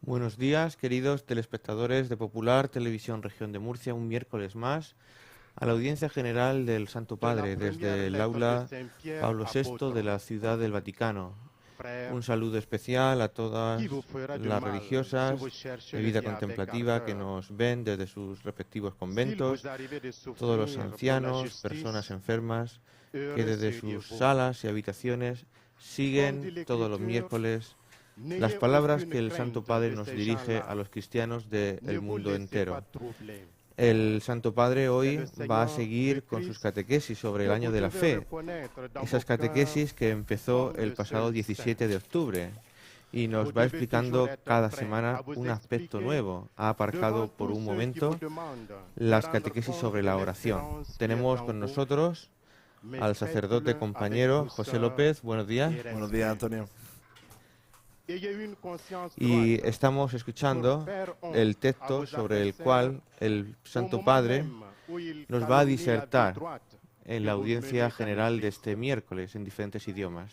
Buenos días, queridos telespectadores de Popular Televisión Región de Murcia, un miércoles más a la audiencia general del Santo Padre desde el aula Pablo VI de la Ciudad del Vaticano. Un saludo especial a todas las religiosas de vida contemplativa que nos ven desde sus respectivos conventos, todos los ancianos, personas enfermas que desde sus salas y habitaciones siguen todos los miércoles las palabras que el Santo Padre nos dirige a los cristianos del mundo entero. El Santo Padre hoy va a seguir con sus catequesis sobre el año de la fe, esas catequesis que empezó el pasado 17 de octubre y nos va explicando cada semana un aspecto nuevo. Ha aparcado por un momento las catequesis sobre la oración. Tenemos con nosotros al sacerdote compañero José López. Buenos días. Buenos días, Antonio. Y estamos escuchando el texto sobre el cual el Santo Padre nos va a disertar en la audiencia general de este miércoles en diferentes idiomas.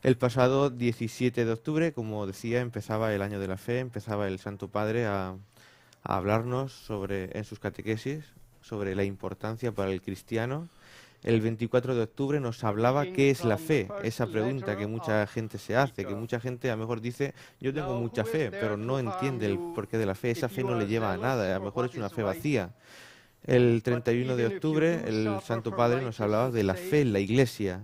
El pasado 17 de octubre, como decía, empezaba el año de la fe, empezaba el Santo Padre a hablarnos en sus catequesis sobre la importancia para el cristiano. El 24 de octubre nos hablaba qué es la fe, esa pregunta que mucha gente se hace, que mucha gente a lo mejor dice, yo tengo mucha fe, pero no entiende el porqué de la fe, esa fe no le lleva a nada, a lo mejor es una fe vacía. El 31 de octubre el Santo Padre nos hablaba de la fe en la Iglesia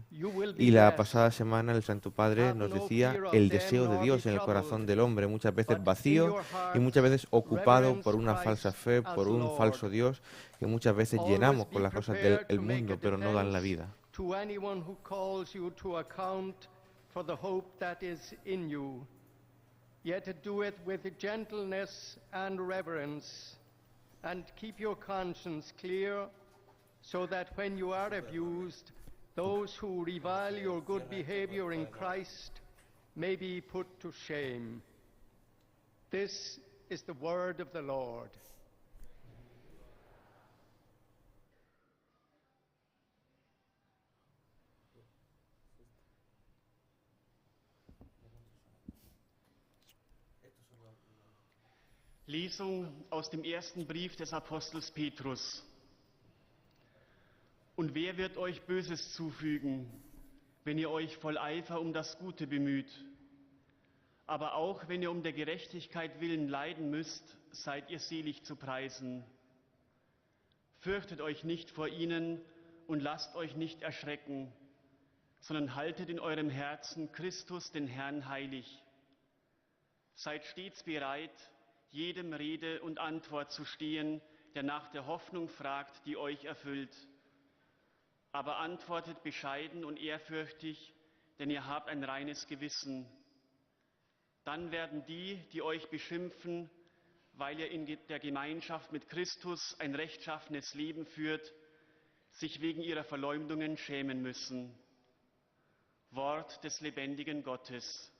y la pasada semana el Santo Padre nos decía el deseo de Dios en el corazón del hombre, muchas veces vacío y muchas veces ocupado por una falsa fe, por un falso Dios que muchas veces llenamos con las cosas del mundo, pero no dan la vida. And keep your conscience clear, so that when you are abused, those who revile your good behavior in Christ may be put to shame. This is the word of the Lord. Lesung aus dem ersten Brief des Apostels Petrus. Und wer wird euch Böses zufügen, wenn ihr euch voll Eifer um das Gute bemüht? Aber auch wenn ihr um der Gerechtigkeit willen leiden müsst, seid ihr selig zu preisen. Fürchtet euch nicht vor ihnen und lasst euch nicht erschrecken, sondern haltet in eurem Herzen Christus, den Herrn, heilig. Seid stets bereit, jedem Rede und Antwort zu stehen, der nach der Hoffnung fragt, die euch erfüllt. Aber antwortet bescheiden und ehrfürchtig, denn ihr habt ein reines Gewissen. Dann werden die, die euch beschimpfen, weil ihr in der Gemeinschaft mit Christus ein rechtschaffenes Leben führt, sich wegen ihrer Verleumdungen schämen müssen. Wort des lebendigen Gottes.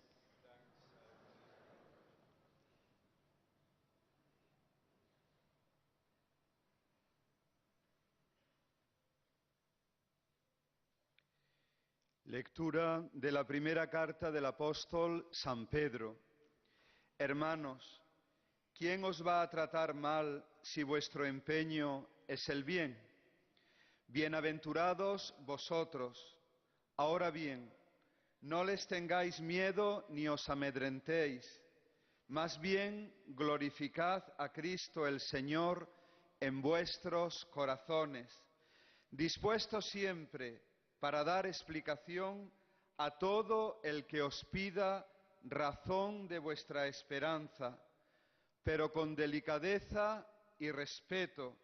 Lectura de la primera carta del apóstol San Pedro. Hermanos, ¿quién os va a tratar mal si vuestro empeño es el bien? Bienaventurados vosotros. Ahora bien, no les tengáis miedo ni os amedrentéis. Más bien, glorificad a Cristo el Señor en vuestros corazones, dispuestos siempre para dar explicación a todo el que os pida razón de vuestra esperanza, pero con delicadeza y respeto,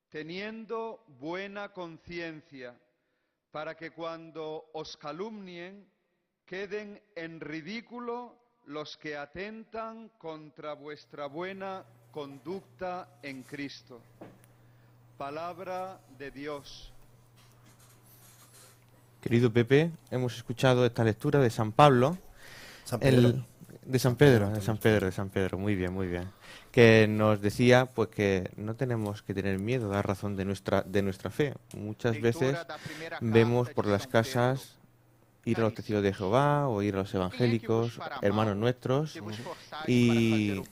teniendo buena conciencia, para que cuando os calumnien queden en ridículo los que atentan contra vuestra buena conducta en Cristo. Palabra de Dios. Querido Pepe, hemos escuchado esta lectura de San Pablo, de San Pedro, muy bien, que nos decía pues que no tenemos que tener miedo, dar razón de nuestra fe. Muchas veces vemos por las casas ir a los testigos de Jehová o ir a los evangélicos, hermanos nuestros, y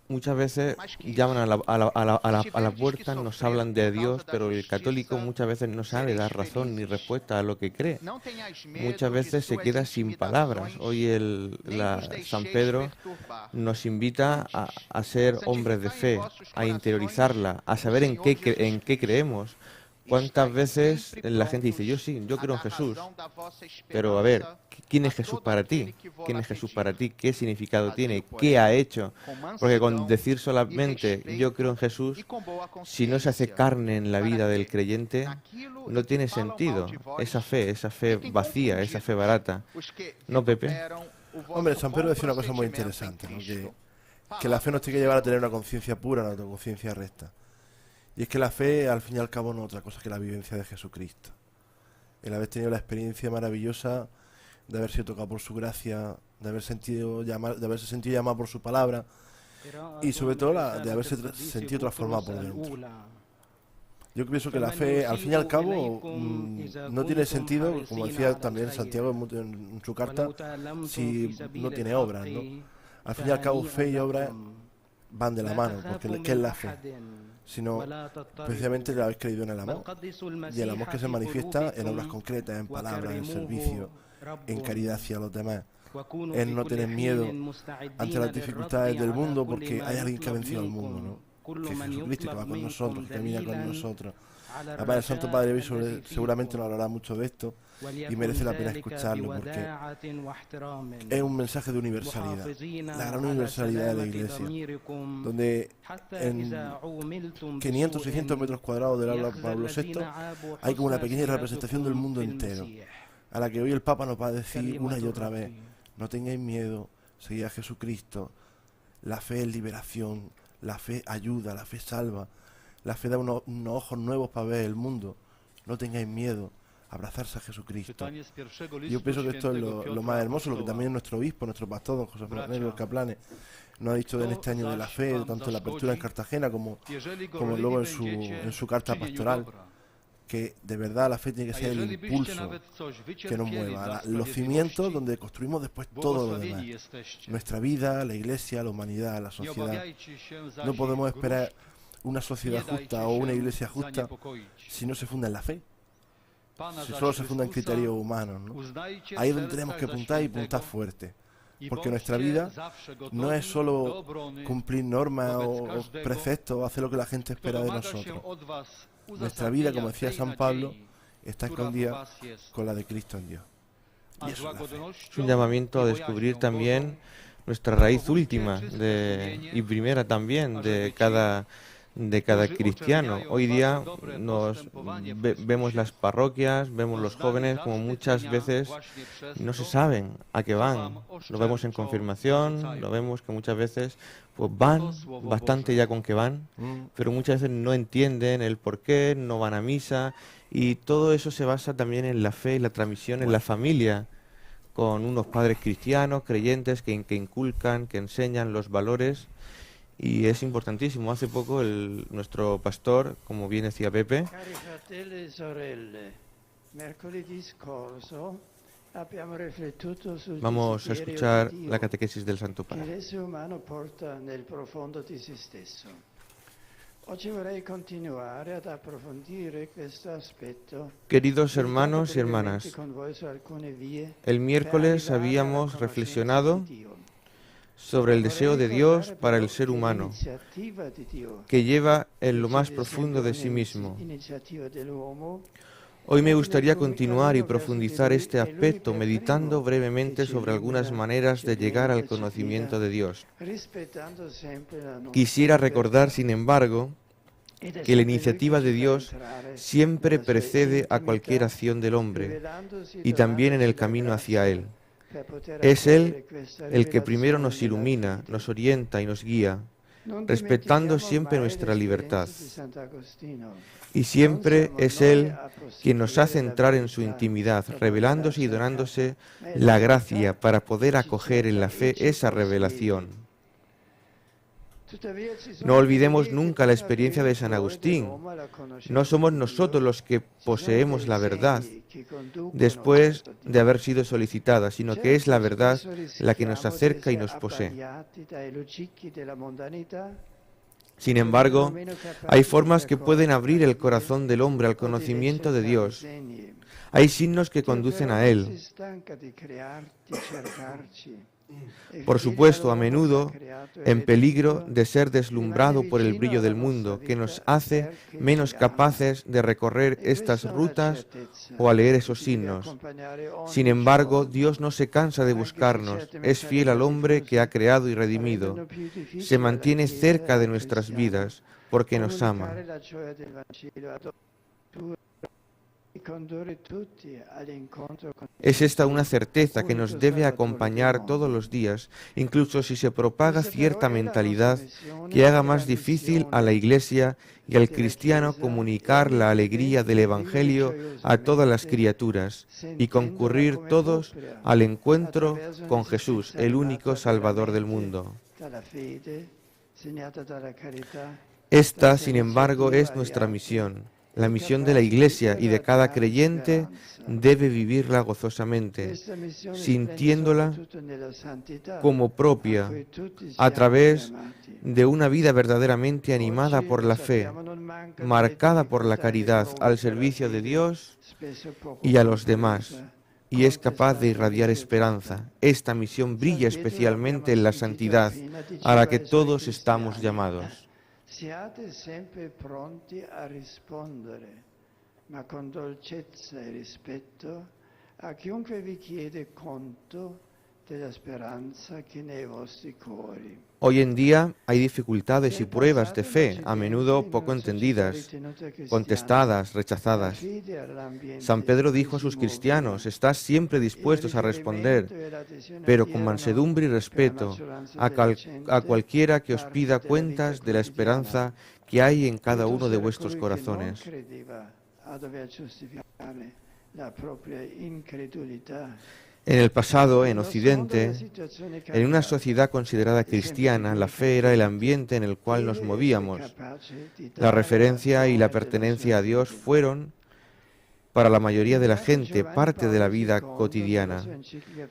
muchas veces llaman a la puerta, nos hablan de Dios, pero el católico muchas veces no sabe dar razón ni respuesta a lo que cree. Muchas veces se queda sin palabras. Hoy San Pedro nos invita a ser hombres de fe, a interiorizarla, a saber en qué creemos. ¿Cuántas veces la gente dice, yo creo en Jesús, pero a ver, ¿quién es Jesús para ti? ¿Quién es Jesús para ti? ¿Qué significado tiene? ¿Qué ha hecho? Porque con decir solamente yo creo en Jesús, si no se hace carne en la vida del creyente, no tiene sentido. Esa fe vacía, esa fe barata. ¿No, Pepe? Hombre, San Pedro decía una cosa muy interesante, ¿no? Que la fe nos tiene que llevar a tener una conciencia pura, una conciencia recta. Y es que la fe, al fin y al cabo, no es otra cosa que la vivencia de Jesucristo. El haber tenido la experiencia maravillosa de haber sido tocado por su gracia, de haberse sentido llamado por su palabra y sobre todo de haberse sentido transformado por dentro. Yo pienso que la fe, al fin y al cabo, no tiene sentido, como decía también Santiago en su carta, si no tiene obras, ¿no? Al fin y al cabo, fe y obras van de la mano, porque ¿qué es la fe? Sino precisamente el haber creído en el amor, y el amor que se manifiesta en obras concretas, en palabras, en servicio, en caridad hacia los demás, en no tener miedo ante las dificultades del mundo, porque hay alguien que ha vencido al mundo, ¿no? Que es Jesucristo, que va con nosotros, que camina con nosotros. Además, el Santo Padre hoy seguramente nos hablará mucho de esto y merece la pena escucharlo, porque es un mensaje de universalidad, la gran universalidad de la Iglesia, donde en 500, 600 metros cuadrados del aula Pablo VI hay como una pequeña representación del mundo entero, a la que hoy el Papa nos va a decir una y otra vez: no tengáis miedo, seguid a Jesucristo, la fe es liberación, la fe ayuda, la fe salva, la fe da unos ojos nuevos para ver el mundo, no tengáis miedo, abrazarse a Jesucristo. Yo pienso que esto es lo más hermoso, lo que también nuestro obispo, nuestro pastor, don José Manuel los Caplanes, nos ha dicho en este año de la fe, tanto en la apertura en Cartagena como luego en su carta pastoral, que de verdad la fe tiene que ser el impulso que nos mueva, los cimientos donde construimos después todo lo demás. Nuestra vida, la Iglesia, la humanidad, la sociedad. No podemos esperar una sociedad justa o una Iglesia justa si no se funda en la fe, si solo se funda en criterios humanos, ¿no? Ahí es donde tenemos que apuntar y apuntar fuerte, porque nuestra vida no es solo cumplir normas o preceptos o hacer lo que la gente espera de nosotros. Nuestra vida, como decía San Pablo, está escondida con la de Cristo en Dios. Y eso es la fe. Es un llamamiento a descubrir también nuestra raíz última y primera también de cada cristiano. Hoy día vemos las parroquias, vemos los jóvenes como muchas veces no se saben a qué van. Lo vemos en confirmación, lo vemos que muchas veces pues van bastante ya con que van, pero muchas veces no entienden el por qué, no van a misa, y todo eso se basa también en la fe y la transmisión en la familia, con unos padres cristianos, creyentes, que inculcan, que enseñan los valores. Y es importantísimo. Hace poco nuestro pastor, como bien decía Pepe, vamos a escuchar la catequesis del Santo Padre. Queridos hermanos y hermanas, el miércoles habíamos reflexionado sobre el deseo de Dios para el ser humano, que lleva en lo más profundo de sí mismo. Hoy me gustaría continuar y profundizar este aspecto meditando brevemente sobre algunas maneras de llegar al conocimiento de Dios. Quisiera recordar, sin embargo, que la iniciativa de Dios siempre precede a cualquier acción del hombre y también en el camino hacia Él. Es Él el que primero nos ilumina, nos orienta y nos guía, respetando siempre nuestra libertad. Y siempre es Él quien nos hace entrar en su intimidad, revelándose y donándose la gracia para poder acoger en la fe esa revelación. No olvidemos nunca la experiencia de San Agustín. No somos nosotros los que poseemos la verdad después de haber sido solicitada, sino que es la verdad la que nos acerca y nos posee. Sin embargo, hay formas que pueden abrir el corazón del hombre al conocimiento de Dios. Hay signos que conducen a Él. Por supuesto, a menudo en peligro de ser deslumbrado por el brillo del mundo, que nos hace menos capaces de recorrer estas rutas o a leer esos signos. Sin embargo, Dios no se cansa de buscarnos, es fiel al hombre que ha creado y redimido. Se mantiene cerca de nuestras vidas porque nos ama. Es esta una certeza que nos debe acompañar todos los días, incluso si se propaga cierta mentalidad que haga más difícil a la Iglesia y al cristiano comunicar la alegría del Evangelio a todas las criaturas y concurrir todos al encuentro con Jesús, el único Salvador del mundo. Esta, sin embargo, es nuestra misión. La misión de la Iglesia y de cada creyente debe vivirla gozosamente, sintiéndola como propia, a través de una vida verdaderamente animada por la fe, marcada por la caridad al servicio de Dios y a los demás, y es capaz de irradiar esperanza. Esta misión brilla especialmente en la santidad, a la que todos estamos llamados. Siate sempre pronti a rispondere, ma con dolcezza e rispetto, a chiunque vi chiede conto della speranza che nei vostri cuori. Hoy en día hay dificultades y pruebas de fe, a menudo poco entendidas, contestadas, rechazadas. San Pedro dijo a sus cristianos: «Estad siempre dispuestos a responder, pero con mansedumbre y respeto, a cualquiera que os pida cuentas de la esperanza que hay en cada uno de vuestros corazones». En el pasado, en Occidente, en una sociedad considerada cristiana, la fe era el ambiente en el cual nos movíamos. La referencia y la pertenencia a Dios fueron, para la mayoría de la gente, parte de la vida cotidiana.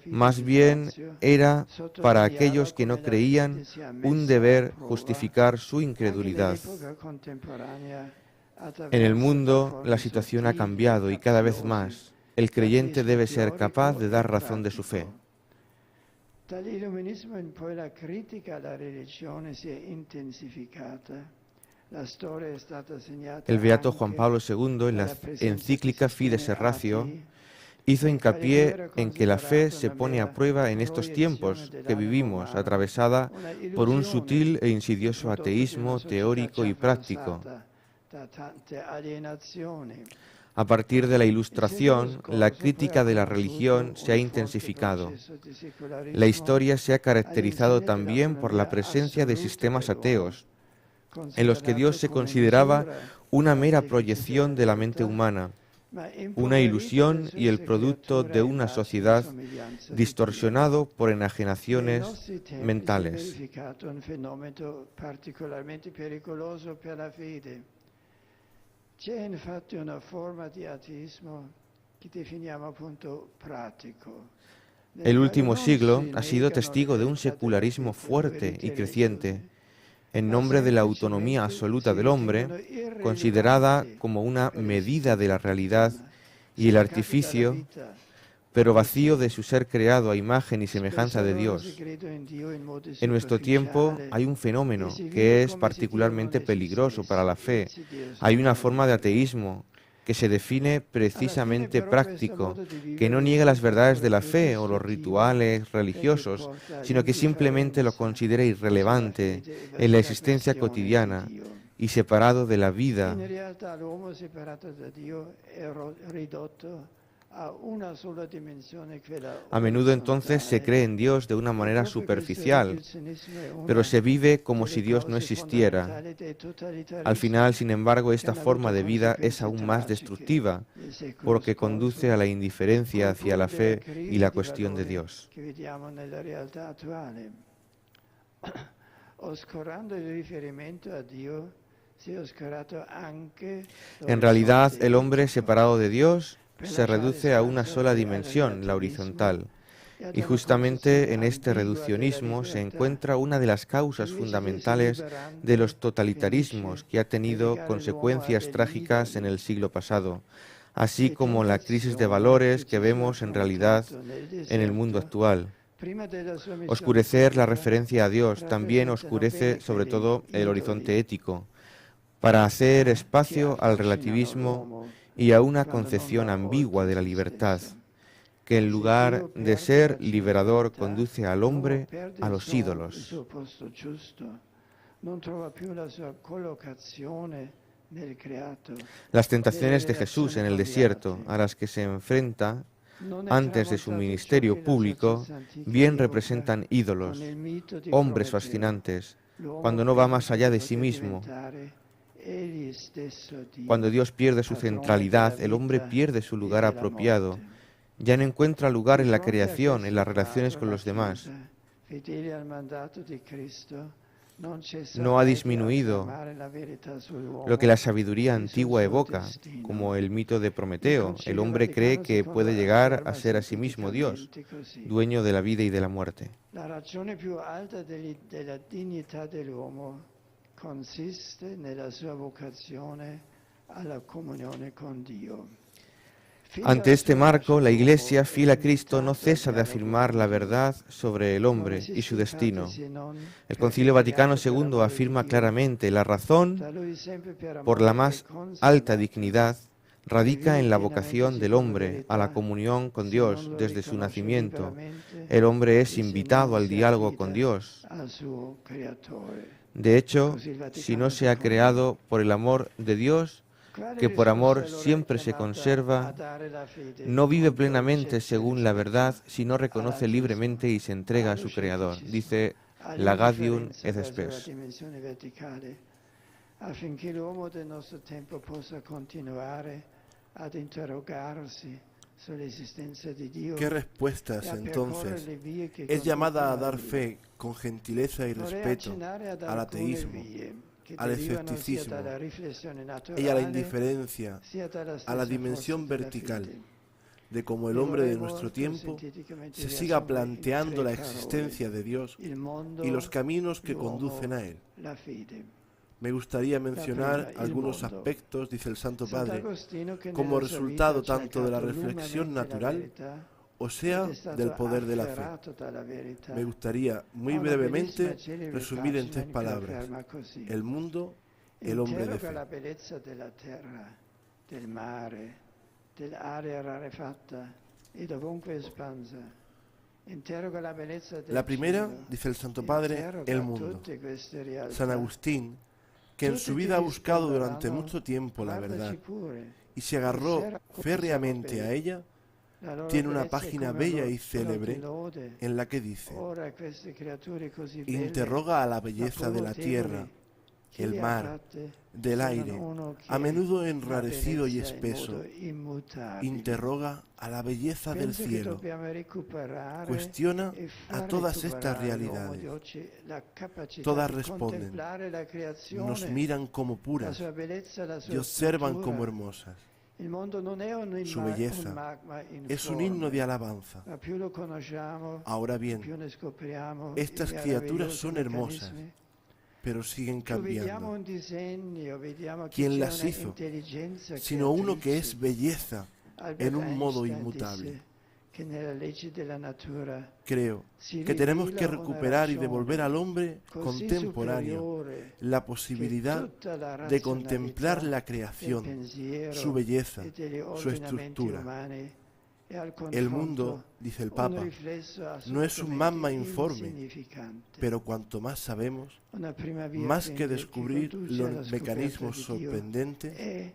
Más bien era, para aquellos que no creían, un deber justificar su incredulidad. En el mundo, la situación ha cambiado y cada vez más. El creyente debe ser capaz de dar razón de su fe. El beato Juan Pablo II, en la encíclica Fides et Ratio, hizo hincapié en que la fe se pone a prueba en estos tiempos que vivimos, atravesada por un sutil e insidioso ateísmo teórico y práctico. A partir de la Ilustración, la crítica de la religión se ha intensificado. La historia se ha caracterizado también por la presencia de sistemas ateos, en los que Dios se consideraba una mera proyección de la mente humana, una ilusión y el producto de una sociedad distorsionado por enajenaciones mentales. C'è infatti una forma di ateismo che definiamo appunto pratico. El último siglo ha sido testigo de un secularismo fuerte y creciente, en nombre de la autonomía absoluta del hombre, considerada como una medida de la realidad y el artificio, pero vacío de su ser creado a imagen y semejanza de Dios. En nuestro tiempo hay un fenómeno que es particularmente peligroso para la fe. Hay una forma de ateísmo que se define precisamente práctico, que no niega las verdades de la fe o los rituales religiosos, sino que simplemente lo considera irrelevante en la existencia cotidiana y separado de la vida. A menudo entonces se cree en Dios de una manera superficial, pero se vive como si Dios no existiera. Al final, sin embargo, esta forma de vida es aún más destructiva, porque conduce a la indiferencia hacia la fe y la cuestión de Dios. En realidad, el hombre separado de Dios se reduce a una sola dimensión, la horizontal. Y justamente en este reduccionismo se encuentra una de las causas fundamentales de los totalitarismos que ha tenido consecuencias trágicas en el siglo pasado, así como la crisis de valores que vemos en realidad en el mundo actual. Oscurecer la referencia a Dios también oscurece sobre todo el horizonte ético, para hacer espacio al relativismo y a una concepción ambigua de la libertad, que en lugar de ser liberador conduce al hombre a los ídolos. Las tentaciones de Jesús en el desierto, a las que se enfrenta antes de su ministerio público, bien representan ídolos, hombres fascinantes, cuando no va más allá de sí mismo. Cuando Dios pierde su centralidad, el hombre pierde su lugar apropiado. Ya no encuentra lugar en la creación, en las relaciones con los demás. No ha disminuido lo que la sabiduría antigua evoca, como el mito de Prometeo. El hombre cree que puede llegar a ser a sí mismo Dios, dueño de la vida y de la muerte. La ragione più alta della dignità dell'uomo consiste nella sua vocazione alla comunione con Dio. Ante este marco, la Iglesia, fiel a Cristo, no cesa de afirmar la verdad sobre el hombre y su destino. El Concilio Vaticano II afirma claramente: la razón por la más alta dignidad radica en la vocación del hombre a la comunión con Dios desde su nacimiento. El hombre es invitado al diálogo con Dios. De hecho, si no se ha creado por el amor de Dios, que por amor siempre se conserva, no vive plenamente según la verdad si no reconoce libremente y se entrega a su Creador, dice la Gaudium et Spes. Affinché l'uomo del nostro tempo possa continuare ad interrogarsi sull'esistenza di Dio. ¿Qué respuestas entonces es llamada a dar fe con gentileza y respeto al ateísmo, al escepticismo y a la indiferencia, a la dimensión vertical de cómo el hombre de nuestro tiempo se siga planteando la existencia de Dios y los caminos que conducen a Él? Me gustaría mencionar algunos aspectos, dice el Santo Padre, como resultado tanto de la reflexión natural, o sea, del poder de la fe. Me gustaría muy brevemente resumir en 3 palabras: el mundo, el hombre de fe. La primera, dice el Santo Padre, el mundo. San Agustín, que en su vida ha buscado durante mucho tiempo la verdad y se agarró férreamente a ella, tiene una página bella y célebre en la que dice: interroga a la belleza de la tierra, el mar, del aire, a menudo enrarecido y espeso. Interroga a la belleza del cielo. Cuestiona a todas estas realidades. Todas responden. Nos miran como puras y observan como hermosas. Su belleza es un himno de alabanza. Ahora bien, estas criaturas son hermosas, pero siguen cambiando. ¿Quién las hizo? Sino uno que es belleza en un modo inmutable. Creo que tenemos que recuperar y devolver al hombre contemporáneo la posibilidad de contemplar la creación, su belleza, su estructura. El mundo, dice el Papa, no es un magma informe, pero cuanto más sabemos, más que descubrir los mecanismos sorprendentes,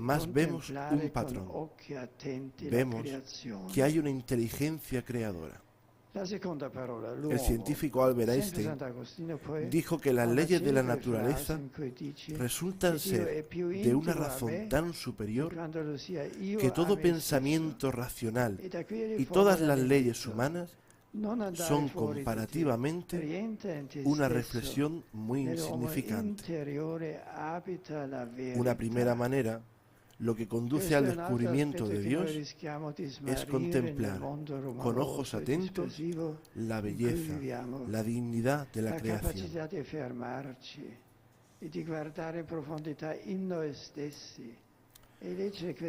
más vemos un patrón. Vemos que hay una inteligencia creadora. El científico Albert Einstein dijo que las leyes de la naturaleza resultan ser de una razón tan superior que todo pensamiento racional y todas las leyes humanas son comparativamente una reflexión muy insignificante. Una primera manera, lo que conduce al descubrimiento de Dios es contemplar con ojos atentos la belleza, la dignidad de la creación.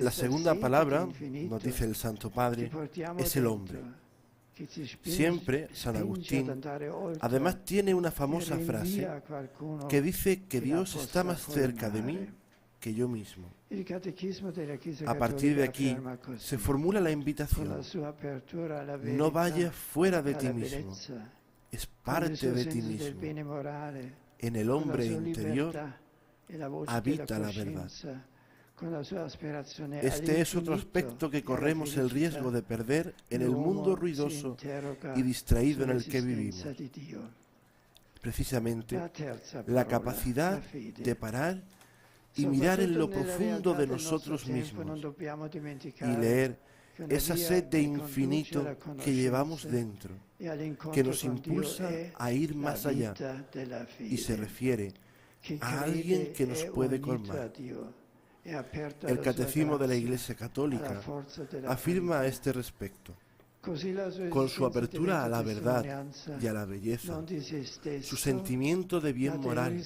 La segunda palabra, nos dice el Santo Padre, es el hombre. Siempre San Agustín, además, tiene una famosa frase que dice que Dios está más cerca de mí que yo mismo. A partir de aquí se formula la invitación: no vayas fuera de ti mismo, es parte de ti mismo. En el hombre interior habita la verdad. Este es otro aspecto que corremos el riesgo de perder en el mundo ruidoso y distraído en el que vivimos. Precisamente la capacidad de parar y mirar en lo profundo de nosotros mismos y leer esa sed de infinito que llevamos dentro, que nos impulsa a ir más allá y se refiere a alguien que nos puede colmar. El Catecismo de la Iglesia Católica afirma a este respecto: con su apertura a la verdad y a la belleza, su sentimiento de bien moral,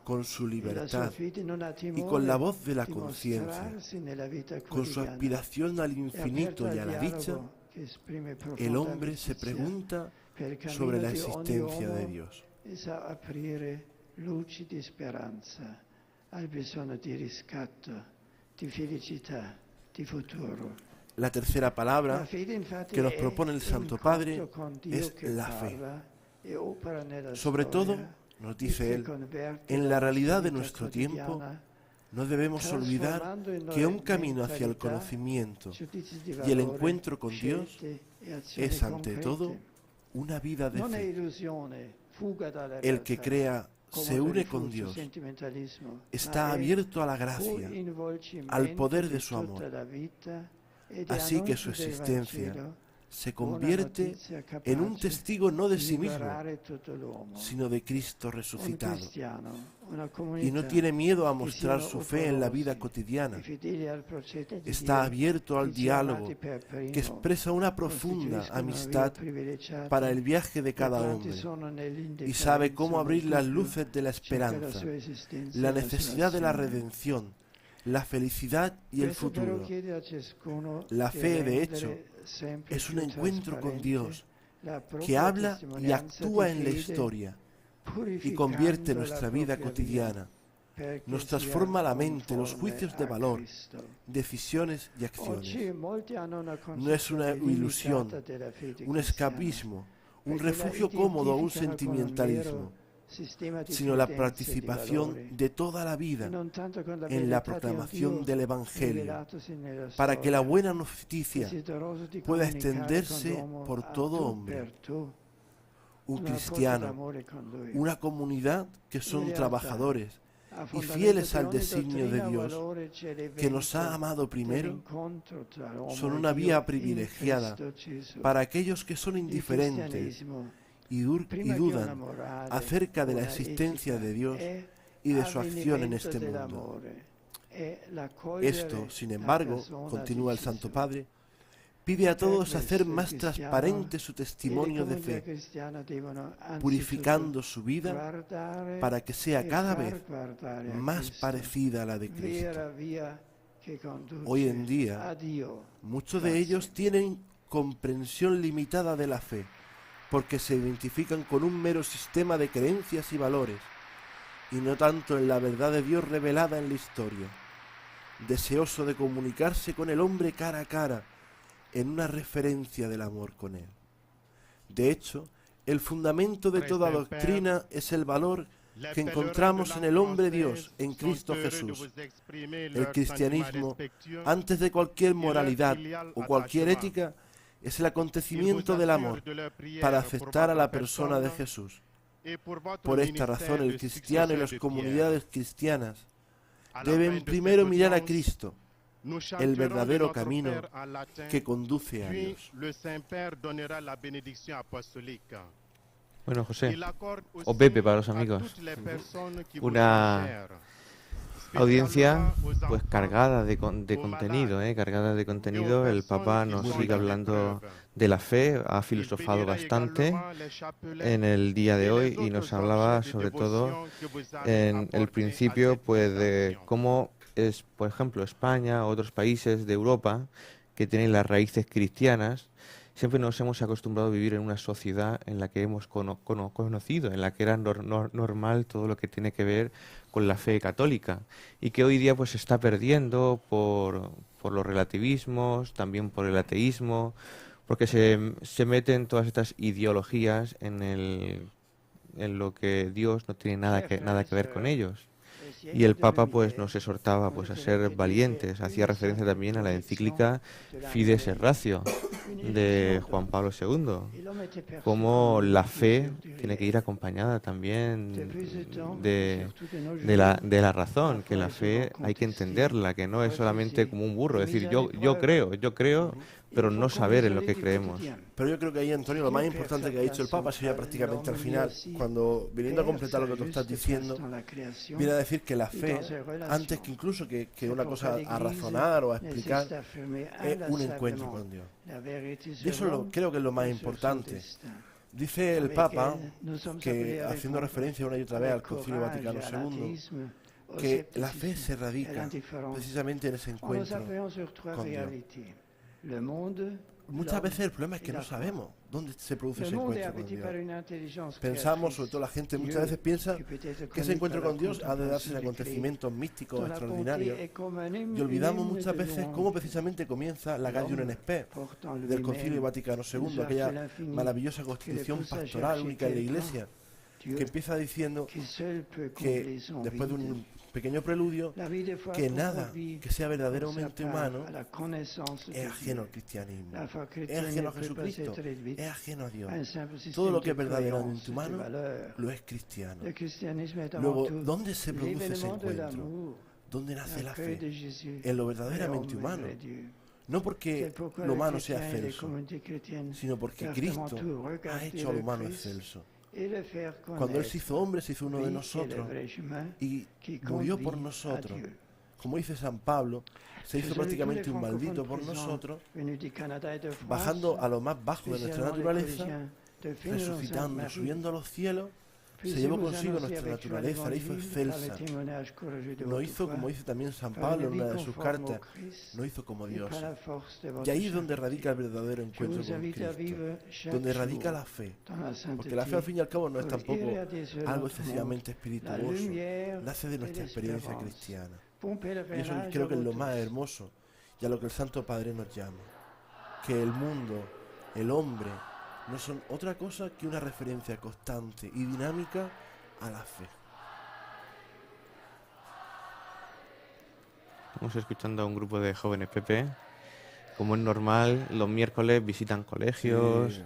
con su libertad y con la voz de la conciencia, con su aspiración al infinito y a la dicha, el hombre se pregunta sobre la existencia de Dios. La tercera palabra que nos propone el Santo Padre es la fe. Sobre todo, nos dice él, en la realidad de nuestro tiempo, no debemos olvidar que un camino hacia el conocimiento y el encuentro con Dios es, ante todo, una vida de fe. El que crea se une con Dios, está abierto a la gracia, al poder de su amor. Así que su existencia se convierte en un testigo no de sí mismo, sino de Cristo resucitado. Y no tiene miedo a mostrar su fe en la vida cotidiana. Está abierto al diálogo que expresa una profunda amistad para el viaje de cada hombre y sabe cómo abrir las luces de la esperanza, la necesidad de la redención, la felicidad y el futuro. La fe, de hecho, es un encuentro con Dios que habla y actúa en la historia y convierte nuestra vida cotidiana. Nos transforma la mente, los juicios de valor, decisiones y acciones. No es una ilusión, un escapismo, un refugio cómodo o un sentimentalismo, sino la participación de toda la vida en la proclamación del Evangelio, para que la buena noticia pueda extenderse por todo hombre. Un cristiano, una comunidad que son trabajadores y fieles al designio de Dios, que nos ha amado primero, son una vía privilegiada para aquellos que son indiferentes y dudan acerca de la existencia de Dios y de su acción en este mundo. Esto, sin embargo, continúa el Santo Padre, pide a todos hacer más transparente su testimonio de fe, purificando su vida para que sea cada vez más parecida a la de Cristo. Hoy en día, muchos de ellos tienen comprensión limitada de la fe, porque se identifican con un mero sistema de creencias y valores, y no tanto en la verdad de Dios revelada en la historia, deseoso de comunicarse con el hombre cara a cara, en una referencia del amor con él. De hecho, el fundamento de toda doctrina es el valor que encontramos en el hombre Dios, en Cristo Jesús. El cristianismo, antes de cualquier moralidad o cualquier ética, es el acontecimiento del amor para aceptar a la persona de Jesús. Por esta razón, el cristiano y las comunidades cristianas deben primero mirar a Cristo el verdadero camino que conduce a Dios. Bueno, José, o Pepe para los amigos, una audiencia pues cargada de contenido, cargada de contenido. El Papa nos sigue hablando de la fe, ha filosofado bastante en el día de hoy y nos hablaba sobre todo en el principio pues de cómo es, por ejemplo, España, otros países de Europa que tienen las raíces cristianas. Siempre nos hemos acostumbrado a vivir en una sociedad en la que hemos conocido, en la que era normal todo lo que tiene que ver con la fe católica y que hoy día pues se está perdiendo por los relativismos, también por el ateísmo, porque se meten todas estas ideologías en lo que Dios no tiene nada que ver con ellos. Y el Papa pues nos exhortaba pues a ser valientes, hacía referencia también a la encíclica Fides et Ratio de Juan Pablo II, como la fe tiene que ir acompañada también de la razón, que la fe hay que entenderla, que no es solamente como un burro, es decir, yo creo, pero no saber en lo que creemos. Pero yo creo que ahí, Antonio, lo más importante que ha dicho el Papa sería prácticamente al final, cuando viniendo a completar lo que tú estás diciendo, viene a decir que la fe, antes que incluso que una cosa a razonar o a explicar, es un encuentro con Dios. Y eso creo que es lo más importante. Dice el Papa, que haciendo referencia una y otra vez al Concilio Vaticano II, que la fe se radica precisamente en ese encuentro con Dios. Muchas veces el problema es que no sabemos dónde se produce ese encuentro con Dios. Pensamos, sobre todo la gente muchas veces piensa que ese encuentro con Dios ha de darse en acontecimientos místicos extraordinarios y olvidamos muchas veces cómo precisamente comienza la Gaudium in Spes del Concilio Vaticano II, aquella maravillosa constitución pastoral única en la Iglesia, que empieza diciendo que después de un pequeño preludio, que nada que sea verdaderamente humano es ajeno al cristianismo, es ajeno a Jesucristo, es ajeno a Dios. Todo lo que es verdaderamente humano lo es cristiano. Luego, ¿dónde se produce ese encuentro? ¿Dónde nace la fe? En lo verdaderamente humano. No porque lo humano sea excelso, sino porque Cristo ha hecho a lo humano excelso. Cuando Él se hizo hombre, se hizo uno de nosotros y murió por nosotros. Como dice San Pablo, se hizo prácticamente un maldito por nosotros, bajando a lo más bajo de nuestra naturaleza, resucitando, subiendo a los cielos, se llevó consigo nuestra naturaleza, la hizo excelsa. Nos hizo, como dice también San Pablo en una de sus cartas, nos hizo como Dios. Y ahí es donde radica el verdadero encuentro con Cristo, donde radica la fe. Porque la fe al fin y al cabo no es tampoco algo excesivamente espirituoso, nace de nuestra experiencia cristiana. Y eso creo que es lo más hermoso y a lo que el Santo Padre nos llama. Que el mundo, el hombre, no son otra cosa que una referencia constante y dinámica a la fe. Estamos escuchando a un grupo de jóvenes Pepe. Como es normal, los miércoles visitan colegios, sí.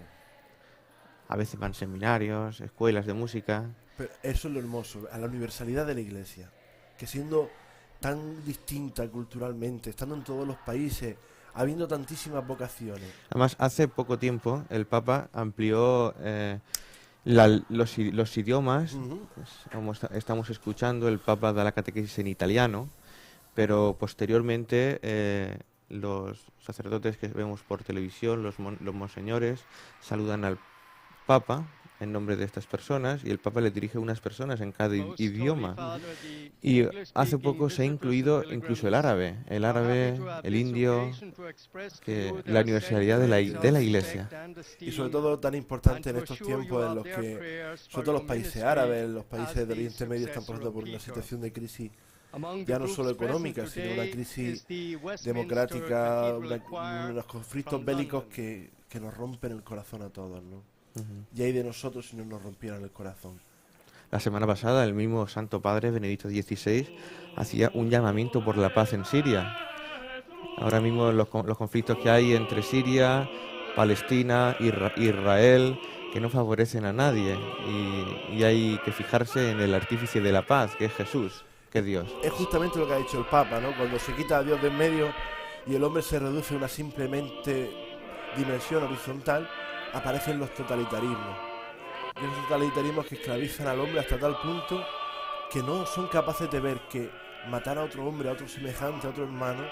A veces van seminarios, escuelas de música. Pero eso es lo hermoso, a la universalidad de la Iglesia, que siendo tan distinta culturalmente, estando en todos los países, habiendo tantísimas vocaciones. Además, hace poco tiempo el Papa amplió los idiomas. Pues, como estamos escuchando, el Papa da la catequesis en italiano, pero posteriormente los sacerdotes que vemos por televisión, los monseñores, saludan al Papa en nombre de estas personas y el Papa le dirige a unas personas en cada idioma. Y hace poco se ha incluido incluso el árabe, el indio, la universalidad de la Iglesia. Y sobre todo tan importante en estos tiempos en los que, sobre todo los países árabes, los países del Oriente Medio están pasando por una situación de crisis ya no solo económica, sino una crisis democrática, unos conflictos bélicos que nos rompen el corazón a todos, ¿no? Y hay de nosotros si no nos rompieran el corazón. La semana pasada el mismo Santo Padre Benedicto XVI hacía un llamamiento por la paz en Siria. Ahora mismo los conflictos que hay entre Siria, Palestina, Israel, que no favorecen a nadie, y hay que fijarse en el artífice de la paz, que es Jesús, que Dios. Es justamente lo que ha dicho el Papa, ¿no? Cuando se quita a Dios de en medio y el hombre se reduce a una simplemente dimensión horizontal, aparecen los totalitarismos. Y esos totalitarismos que esclavizan al hombre hasta tal punto que no son capaces de ver que matar a otro hombre, a otro semejante, a otro hermano,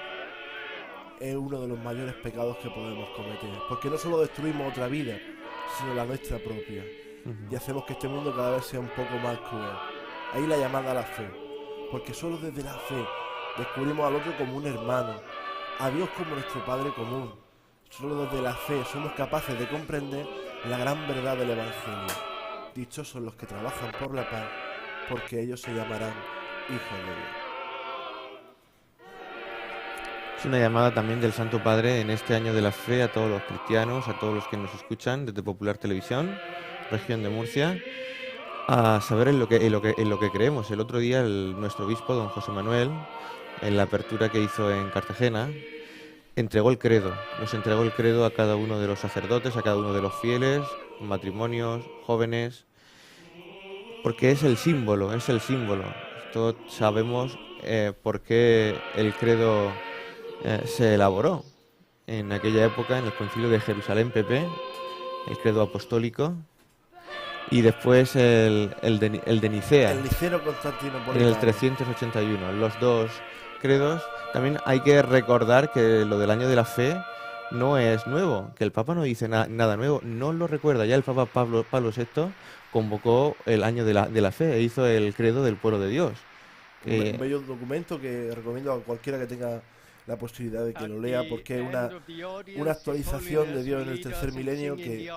es uno de los mayores pecados que podemos cometer. Porque no solo destruimos otra vida, sino la nuestra propia. Y hacemos que este mundo cada vez sea un poco más cruel. Ahí la llamada a la fe. Porque solo desde la fe descubrimos al otro como un hermano, a Dios como nuestro Padre común. Solo desde la fe somos capaces de comprender la gran verdad del Evangelio. Dichosos los que trabajan por la paz, porque ellos se llamarán hijos de Dios. Es una llamada también del Santo Padre en este año de la fe a todos los cristianos, a todos los que nos escuchan desde Popular Televisión, región de Murcia, a saber en lo que creemos. El otro día nuestro obispo, don José Manuel, en la apertura que hizo en Cartagena, entregó el credo. Nos entregó el credo a cada uno de los sacerdotes, a cada uno de los fieles, matrimonios, jóvenes, porque es el símbolo. Todos sabemos por qué el credo se elaboró en aquella época, en el Concilio de Jerusalén, el credo apostólico, y después el de Nicea, El Niceno Constantinopolitano, en el 381. Los dos credos. También hay que recordar que lo del año de la fe no es nuevo, que el Papa no dice nada nuevo, no lo recuerda. Ya el Papa Pablo VI convocó el año de la fe e hizo el credo del pueblo de Dios. Un bello documento que recomiendo a cualquiera que tenga la posibilidad de que lo lea, porque es una actualización de Dios en el tercer milenio que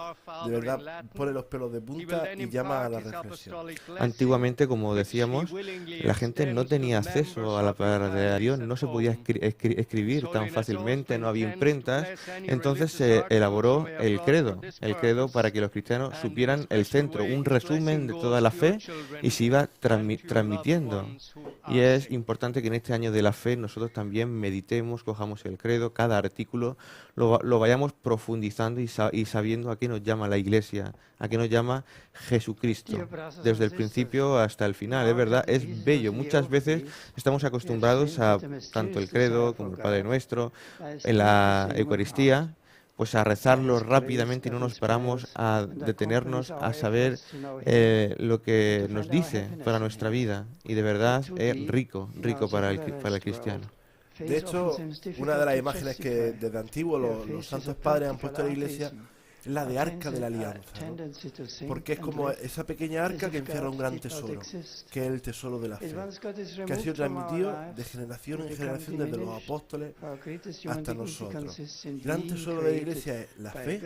de verdad pone los pelos de punta y llama a la reflexión. Antiguamente, como decíamos, la gente no tenía acceso a la palabra de Dios, no se podía escribir tan fácilmente, no había imprentas, entonces se elaboró el credo para que los cristianos supieran el centro, un resumen de toda la fe, y se iba transmitiendo. Y es importante que en este año de la fe nosotros también meditemos, cojamos el credo, cada artículo lo vayamos profundizando y sabiendo a qué nos llama la Iglesia, a qué nos llama Jesucristo, desde el principio hasta el final. Es verdad, es bello. Muchas veces estamos acostumbrados a tanto el credo como el Padre Nuestro, en la Eucaristía, pues a rezarlo rápidamente y no nos paramos a detenernos a saber lo que nos dice para nuestra vida. Y de verdad es rico para el cristiano. De hecho, una de las imágenes que desde antiguo los santos padres han puesto en la Iglesia es la de Arca de la Alianza, ¿no? Porque es como esa pequeña arca que encierra un gran tesoro, que es el tesoro de la fe, que ha sido transmitido de generación en generación desde los apóstoles hasta nosotros. El gran tesoro de la Iglesia es la fe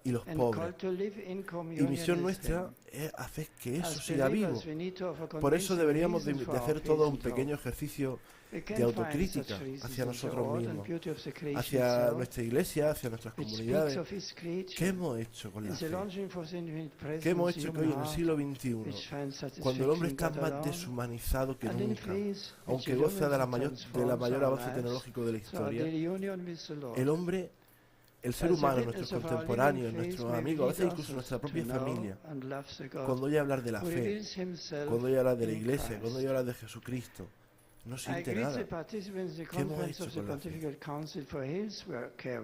y los pobres. Y misión nuestra es hacer que eso siga vivo. Por eso deberíamos de hacer todo un pequeño ejercicio de autocrítica hacia nosotros mismos, hacia nuestra iglesia, hacia nuestras comunidades. ¿Qué hemos hecho con la fe? ¿Qué hemos hecho que hoy en el siglo XXI, cuando el hombre está más deshumanizado que nunca, aunque goza de la mayor avance tecnológico de la historia, el hombre, el ser humano, nuestros contemporáneos, nuestros amigos, a veces incluso nuestra propia familia, cuando oye hablar de la fe, cuando oye hablar de la iglesia, cuando oye hablar de Jesucristo, no siente nada. ¿Qué hemos hecho con la fe?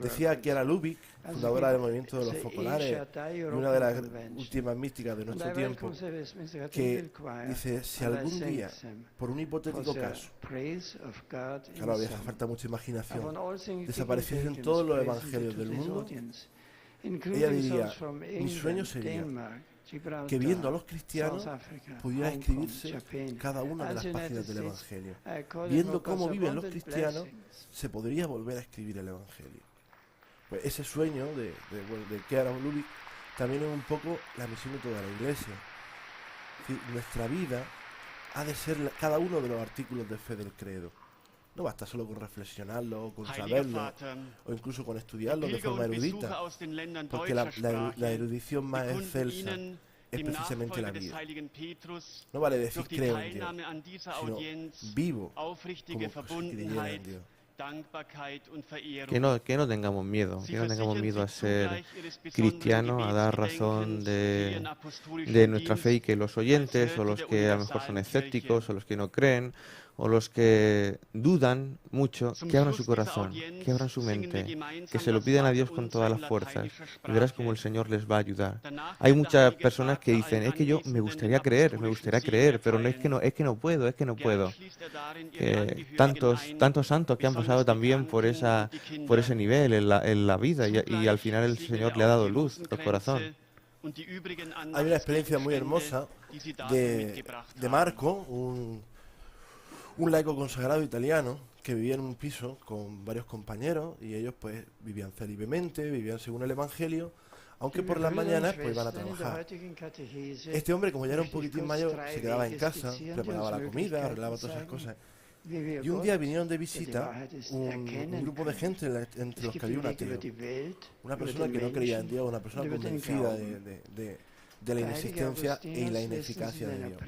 Decía Chiara Lubich, fundadora del movimiento de los focolares y una de las últimas místicas de nuestro tiempo, que dice, si algún día, por un hipotético caso, claro, hace falta mucha imaginación, desapareciesen todos los evangelios del mundo, ella diría, mi sueño sería que viendo a los cristianos pudiera escribirse cada una de las páginas del Evangelio. Viendo cómo viven los cristianos, se podría volver a escribir el Evangelio. Pues ese sueño de Chiara Lubich también es un poco la misión de toda la Iglesia. Es decir, nuestra vida ha de ser cada uno de los artículos de fe del credo. No basta solo con reflexionarlo, o con saberlo, o incluso con estudiarlo de forma erudita, porque la erudición más excelsa es precisamente la vida. No vale decir creo en Dios, sino vivo como si creyera en Dios. Que no tengamos miedo, que no tengamos miedo a ser cristianos, a dar razón de nuestra fe, y que los oyentes, o los que a lo mejor son escépticos, o los que no creen, o los que dudan mucho, que abran su corazón, que abran su mente, que se lo pidan a Dios con todas las fuerzas, y verás cómo el Señor les va a ayudar. Hay muchas personas que dicen, es que yo me gustaría creer, pero no es que no puedo, es que no puedo. Que tantos santos que han pasado también por ese nivel en la vida, y al final el Señor le ha dado luz al corazón. Hay una experiencia muy hermosa de Marco, un laico consagrado italiano que vivía en un piso con varios compañeros, y ellos pues vivían célibamente, vivían según el Evangelio, aunque por las mañanas pues iban a trabajar. Este hombre, como ya era un poquitín mayor, se quedaba en casa, preparaba la comida, arreglaba todas esas cosas. Y un día vinieron de visita un grupo de gente entre los que había un ateo, una persona que no creía en Dios, una persona convencida de la inexistencia y la ineficacia de Dios.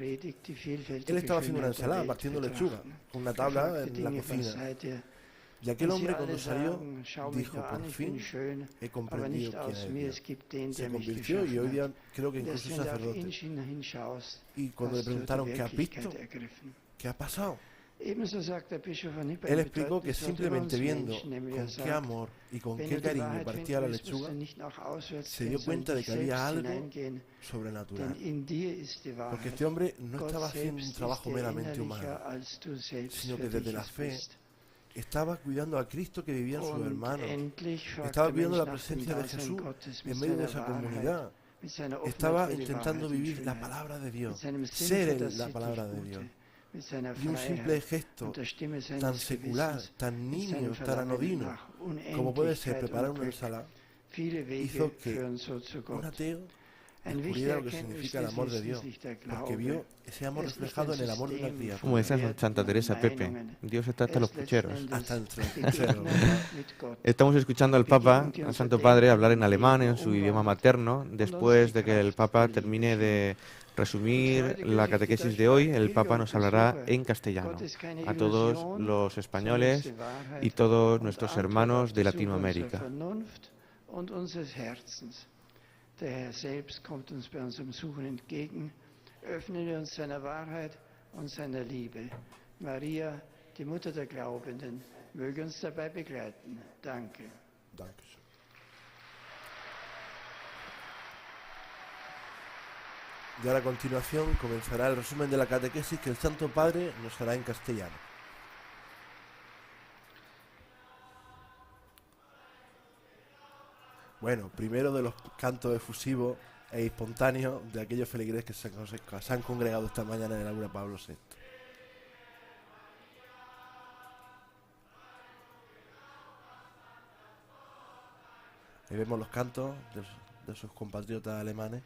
Él estaba haciendo una ensalada, partiendo lechuga, con una tabla en la cocina. Y aquel hombre, cuando salió, dijo, por fin he comprendido quién es Dios. Se convirtió, y hoy día creo que incluso es sacerdote. Y cuando le preguntaron, ¿qué has visto? ¿Qué ha pasado? Él explicó que simplemente viendo con qué amor y con qué cariño partía la lechuga, se dio cuenta de que había algo sobrenatural. Porque este hombre no estaba haciendo un trabajo meramente humano, sino que desde la fe estaba cuidando a Cristo que vivía en sus hermanos, estaba cuidando la presencia de Jesús en medio de esa comunidad, estaba intentando vivir la palabra de Dios, ser la palabra de Dios. Y un simple gesto tan secular, tan nimio, tan anodino, como puede ser preparar una ensalada, hizo que un ateo descubriera lo que significa el amor de Dios, porque vio ese amor reflejado en el amor de una criatura. Como decía Santa Teresa, Pepe, Dios está hasta los pucheros. Hasta entre los pucheros. Estamos escuchando al Papa, al Santo Padre, hablar en alemán, en su idioma materno. Después de que el Papa termine de resumir la catequesis de hoy, el Papa nos hablará en castellano a todos los españoles y todos nuestros hermanos de Latinoamérica. Der Herr selbst kommt uns bei unserem Suchen entgegen, öffnet uns seiner Wahrheit und seiner Liebe. Maria, die Mutter der Glaubenden, möge uns dabei begleiten. Danke. Danke. Y ahora a continuación comenzará el resumen de la catequesis que el Santo Padre nos hará en castellano. Bueno, primero de los cantos efusivos e espontáneos de aquellos feligreses que se han congregado esta mañana en el aula Pablo VI. Ahí vemos los cantos de sus compatriotas alemanes.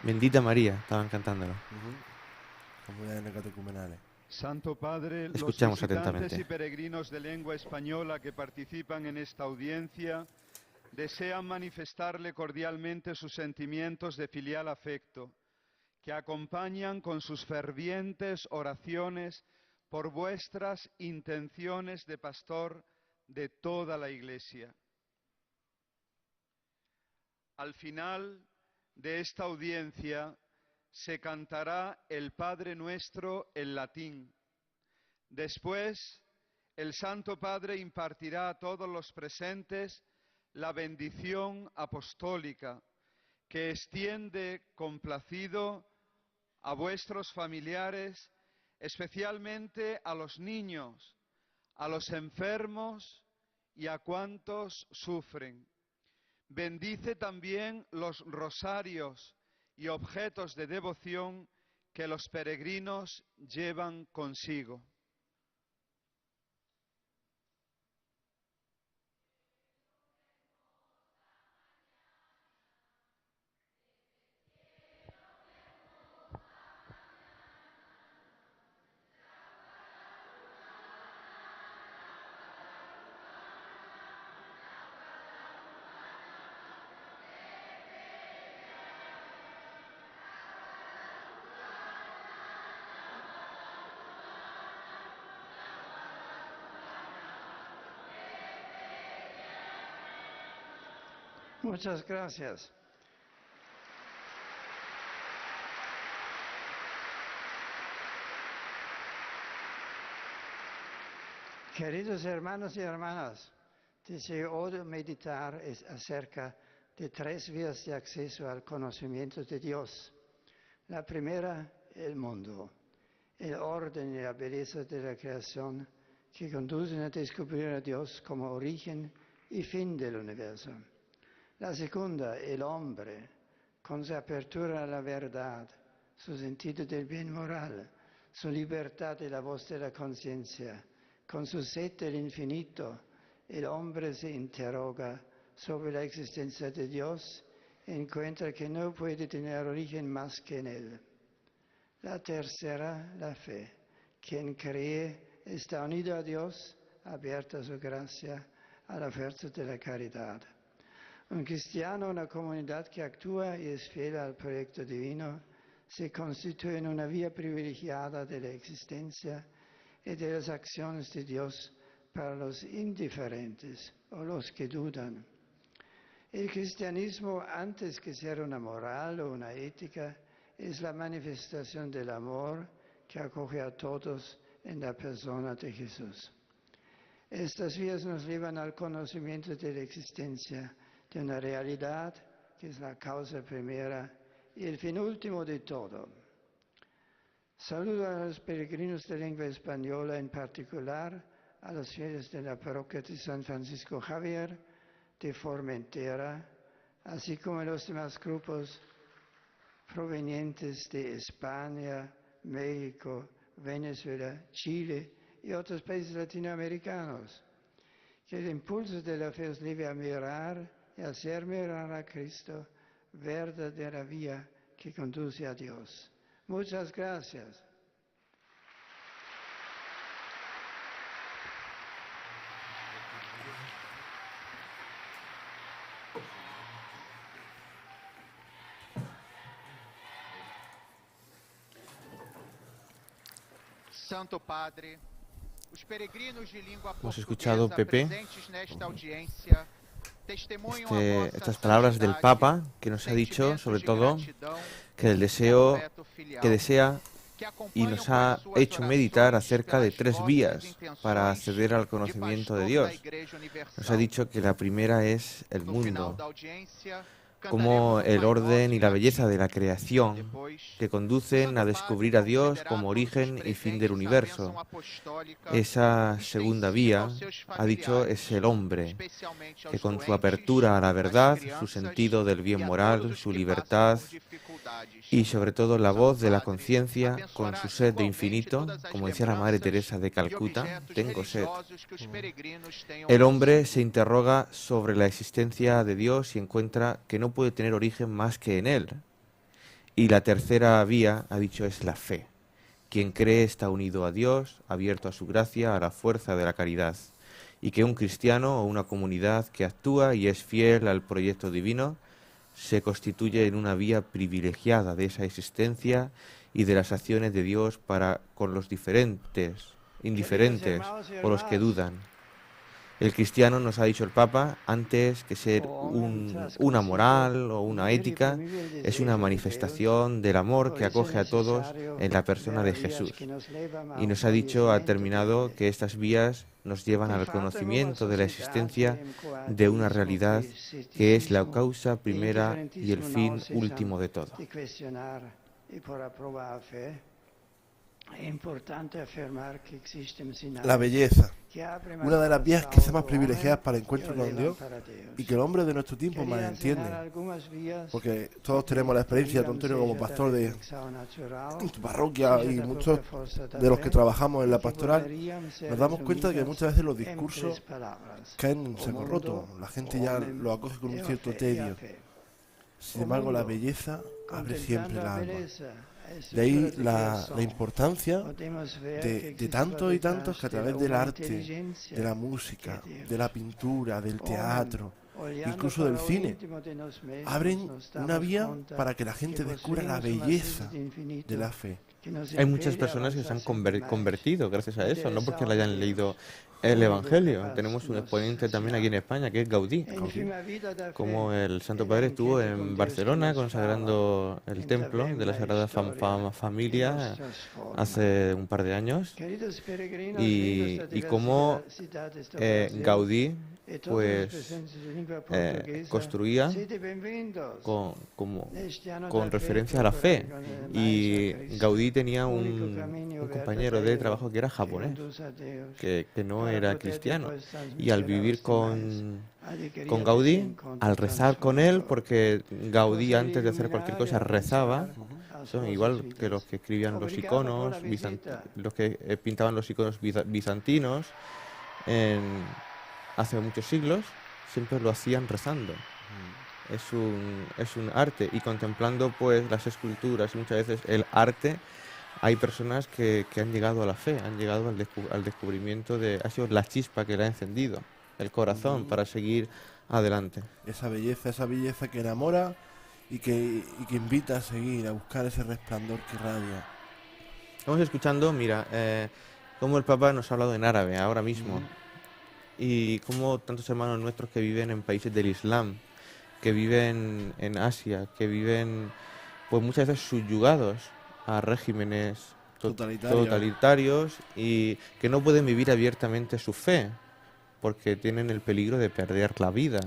Bendita María, estaban cantándolo. Comunidades catecumenales. Santo Padre, los Escuchamos visitantes atentamente. y peregrinos de lengua española que participan en esta audiencia desean manifestarle cordialmente sus sentimientos de filial afecto, que acompañan con sus fervientes oraciones por vuestras intenciones de pastor de toda la Iglesia. Al final de esta audiencia se cantará el Padre Nuestro en latín. Después, el Santo Padre impartirá a todos los presentes la bendición apostólica, que extiende complacido a vuestros familiares, especialmente a los niños, a los enfermos y a cuantos sufren. Bendice también los rosarios y objetos de devoción que los peregrinos llevan consigo. Muchas gracias. Queridos hermanos y hermanas, deseo hoy meditar acerca de 3 vías de acceso al conocimiento de Dios. La primera, el mundo, el orden y la belleza de la creación que conducen a descubrir a Dios como origen y fin del universo. La segunda, el hombre, con su apertura a la verdad, su sentido del bien moral, su libertad y la voz de la conciencia. Con su sed del infinito, el hombre se interroga sobre la existencia de Dios e encuentra que no puede tener origen más que en Él. La tercera, la fe. Quien cree está unido a Dios, abierto a su gracia, a la fuerza de la caridad. Un cristiano, una comunidad que actúa y es fiel al proyecto divino, se constituye en una vía privilegiada de la existencia y de las acciones de Dios para los indiferentes o los que dudan. El cristianismo, antes que ser una moral o una ética, es la manifestación del amor que acoge a todos en la persona de Jesús. Estas vías nos llevan al conocimiento de la existencia de una realidad que es la causa primera y el fin último de todo. Saludo a los peregrinos de lengua española, en particular a los fieles de la parroquia de San Francisco Javier de Formentera, así como a los demás grupos provenientes de España, México, Venezuela, Chile y otros países latinoamericanos. Que el impulso de la fe os lleve a mirar y hacer mirar a Cristo, verdadera vía que conduce a Dios. Muchas gracias. Santo Padre, os peregrinos de língua Hemos escuchado, portuguesa Pepe, presentes nesta audiencia testemunham a vossa estas palabras del Papa, que nos ha dicho, sobre todo, que el deseo que desea y nos ha hecho meditar acerca de 3 vías para acceder al conocimiento de Dios. Nos ha dicho que la primera es el mundo, como el orden y la belleza de la creación que conducen a descubrir a Dios como origen y fin del universo. Esa segunda vía, ha dicho, es el hombre, que con su apertura a la verdad, su sentido del bien moral, su libertad y sobre todo la voz de la conciencia, con su sed de infinito, como decía la Madre Teresa de Calcuta, tengo sed. El hombre se interroga sobre la existencia de Dios y encuentra que no puede tener origen más que en Él. Y la tercera vía, ha dicho, es la fe. Quien cree está unido a Dios, abierto a su gracia, a la fuerza de la caridad. Y que un cristiano o una comunidad que actúa y es fiel al proyecto divino se constituye en una vía privilegiada de esa existencia y de las acciones de Dios para con los indiferentes o los que dudan. El cristiano, nos ha dicho el Papa, antes que ser una moral o una ética, es una manifestación del amor que acoge a todos en la persona de Jesús. Y nos ha dicho, ha terminado, que estas vías nos llevan al conocimiento de la existencia de una realidad que es la causa primera y el fin último de todo. La belleza, una de las vías quizás más privilegiadas para el encuentro con Dios y que el hombre de nuestro tiempo más entiende, porque todos tenemos la experiencia de Antonio como pastor de tu parroquia y muchos de los que trabajamos en la pastoral nos damos cuenta de que muchas veces los discursos caen en saco roto, la gente ya lo acoge con un cierto tedio. Sin embargo, la belleza abre siempre el alma. De ahí la importancia de tantos y tantos que a través del arte, de la música, de la pintura, del teatro, incluso del cine. Abren una vía para que la gente descubra la belleza de la fe. Hay muchas personas que se han convertido gracias a eso, no porque le hayan leído el Evangelio. Tenemos un exponente también aquí en España, que es Gaudí. Como el Santo Padre estuvo en Barcelona consagrando el templo de la Sagrada Familia hace un par de años. Y como Gaudí pues construía con referencia a la fe. Y Gaudí tenía un compañero de trabajo que era japonés, que no era cristiano. Y al vivir con Gaudí, al rezar con él, porque Gaudí antes de hacer cualquier cosa rezaba, igual que los que escribían los iconos, los que pintaban los iconos bizantinos hace muchos siglos, siempre lo hacían rezando. Es un arte, y contemplando pues las esculturas y muchas veces el arte, hay personas que han llegado a la fe, han llegado al descubrimiento ha sido la chispa que le ha encendido el corazón para seguir adelante. Esa belleza que enamora y que invita a seguir, a buscar ese resplandor que irradia. Estamos escuchando, mira, cómo el Papa nos ha hablado en árabe ahora mismo. Y como tantos hermanos nuestros que viven en países del Islam, que viven en Asia, que viven pues muchas veces subyugados a regímenes totalitarios y que no pueden vivir abiertamente su fe porque tienen el peligro de perder la vida.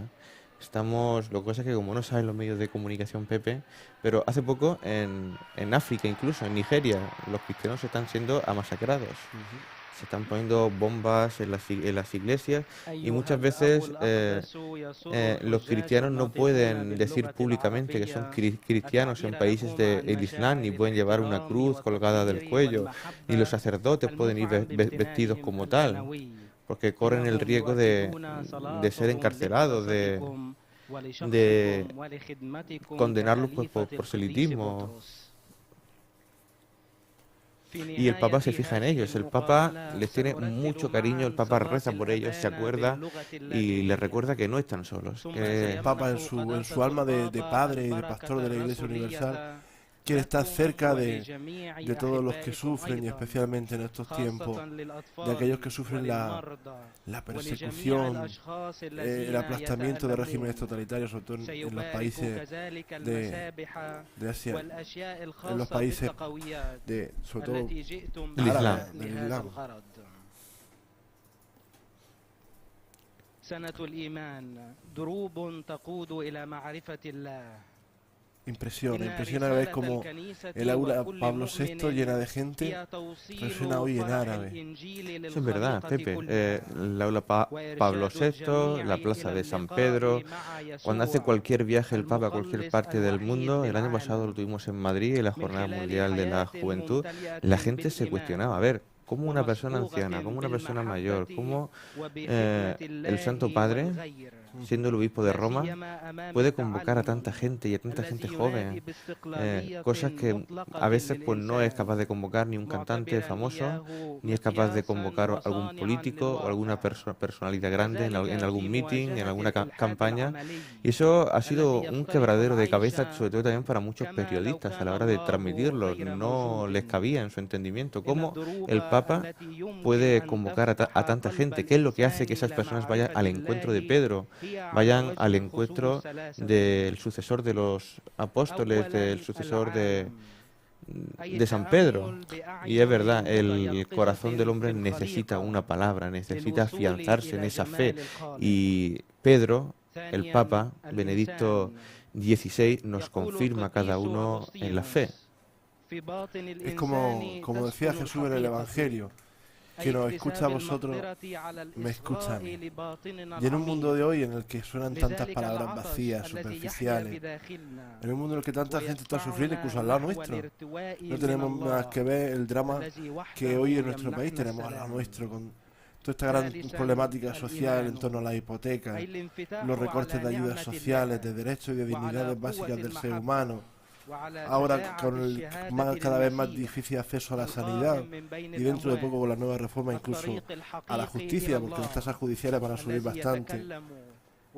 Lo que pasa es que como no saben los medios de comunicación, Pepe, pero hace poco en África, incluso en Nigeria, los cristianos están siendo masacrados. Se están poniendo bombas en las iglesias y muchas veces los cristianos no pueden decir públicamente que son cristianos en países del Islam, ni pueden llevar una cruz colgada del cuello, ni los sacerdotes pueden ir vestidos como tal, porque corren el riesgo de ser encarcelados, de condenarlos pues, por proselitismo. Y el Papa se fija en ellos, el Papa les tiene mucho cariño, el Papa reza por ellos, se acuerda y les recuerda que no están solos. El Papa en su alma de padre y de pastor de la Iglesia Universal quiere estar cerca de todos los que sufren, y especialmente en estos tiempos, de aquellos que sufren la persecución, el aplastamiento de regímenes totalitarios, sobre todo en los países de Asia, en los países sobre todo del Islam. Impresiona ver cómo el aula Pablo VI llena de gente, resuena hoy en árabe. Eso es verdad, Pepe. El aula Pablo VI, la plaza de San Pedro. Cuando hace cualquier viaje el Papa a cualquier parte del mundo, el año pasado lo tuvimos en Madrid, en la Jornada Mundial de la Juventud, la gente se cuestionaba, a ver, ¿cómo una persona anciana, cómo una persona mayor, cómo el Santo Padre, siendo el obispo de Roma, puede convocar a tanta gente y a tanta gente joven? Cosas que a veces pues no es capaz de convocar ni un cantante famoso, ni es capaz de convocar algún político o alguna personalidad grande en algún meeting, en alguna campaña. Y eso ha sido un quebradero de cabeza, sobre todo también para muchos periodistas a la hora de transmitirlo. No les cabía en su entendimiento cómo el Papa puede convocar a tanta gente. ¿Qué es lo que hace que esas personas vayan al encuentro de Pedro, vayan al encuentro del sucesor de los apóstoles, del sucesor de San Pedro? Y es verdad, el corazón del hombre necesita una palabra, necesita afianzarse en esa fe. Y Pedro, el Papa Benedicto XVI, nos confirma a cada uno en la fe. Es como decía Jesús en el Evangelio, que nos escucha a vosotros, me escucha a mí. Y en un mundo de hoy en el que suenan tantas palabras vacías, superficiales, en un mundo en el que tanta gente está sufriendo, incluso al lado nuestro, no tenemos más que ver el drama que hoy en nuestro país tenemos al lado nuestro, con toda esta gran problemática social en torno a la hipoteca, los recortes de ayudas sociales, de derechos y de dignidades básicas del ser humano. Ahora con el cada vez más difícil acceso a la sanidad, y dentro de poco con la nueva reforma incluso a la justicia, porque las tasas judiciales van a subir bastante.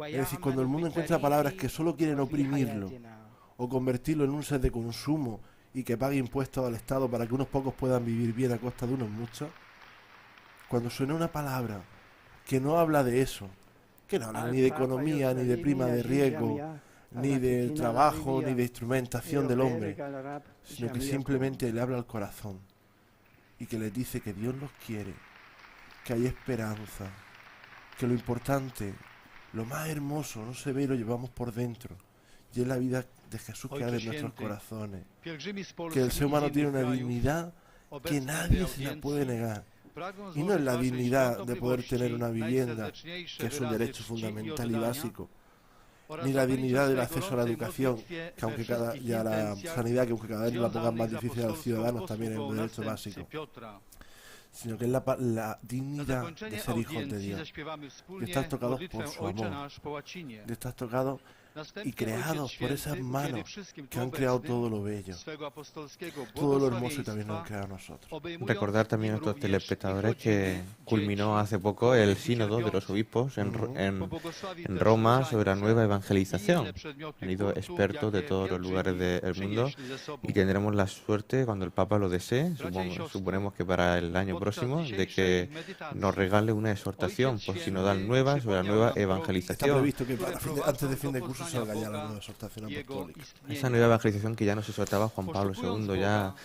Es decir, cuando el mundo encuentra palabras que solo quieren oprimirlo o convertirlo en un ser de consumo y que pague impuestos al Estado para que unos pocos puedan vivir bien a costa de unos muchos, cuando suena una palabra que no habla de eso, que no habla ni de economía, ni de prima de riesgo, ni del trabajo, ni de instrumentación del hombre, sino que simplemente le habla al corazón y que les dice que Dios los quiere, que hay esperanza, que lo importante, lo más hermoso no se ve y lo llevamos por dentro, y es la vida de Jesús que arde en nuestros corazones, que el ser humano tiene una dignidad que nadie se la puede negar. Y no es la dignidad de poder tener una vivienda, que es un derecho fundamental y básico, ni la dignidad del acceso a la educación, que aunque y a la sanidad, que aunque cada vez la pongan más difícil a los ciudadanos, también es un derecho básico, sino que es la dignidad de ser hijos de Dios, de estar tocados por su amor, de estar tocados y creados por esas manos que han creado todo lo bello, todo lo hermoso, y también nos han creado a nosotros. Recordar también a nuestros telespectadores que culminó hace poco el sínodo de los obispos en Roma sobre la nueva evangelización. Han ido expertos de todos los lugares del mundo y tendremos la suerte, cuando el Papa lo desee, suponemos que para el año próximo, de que nos regale una exhortación sinodal nueva sobre la nueva evangelización. Está previsto que antes de fin de curso salga ya la nueva exhortación apostólica. Esa nueva evangelización que ya nos exhortaba Juan Pablo II ya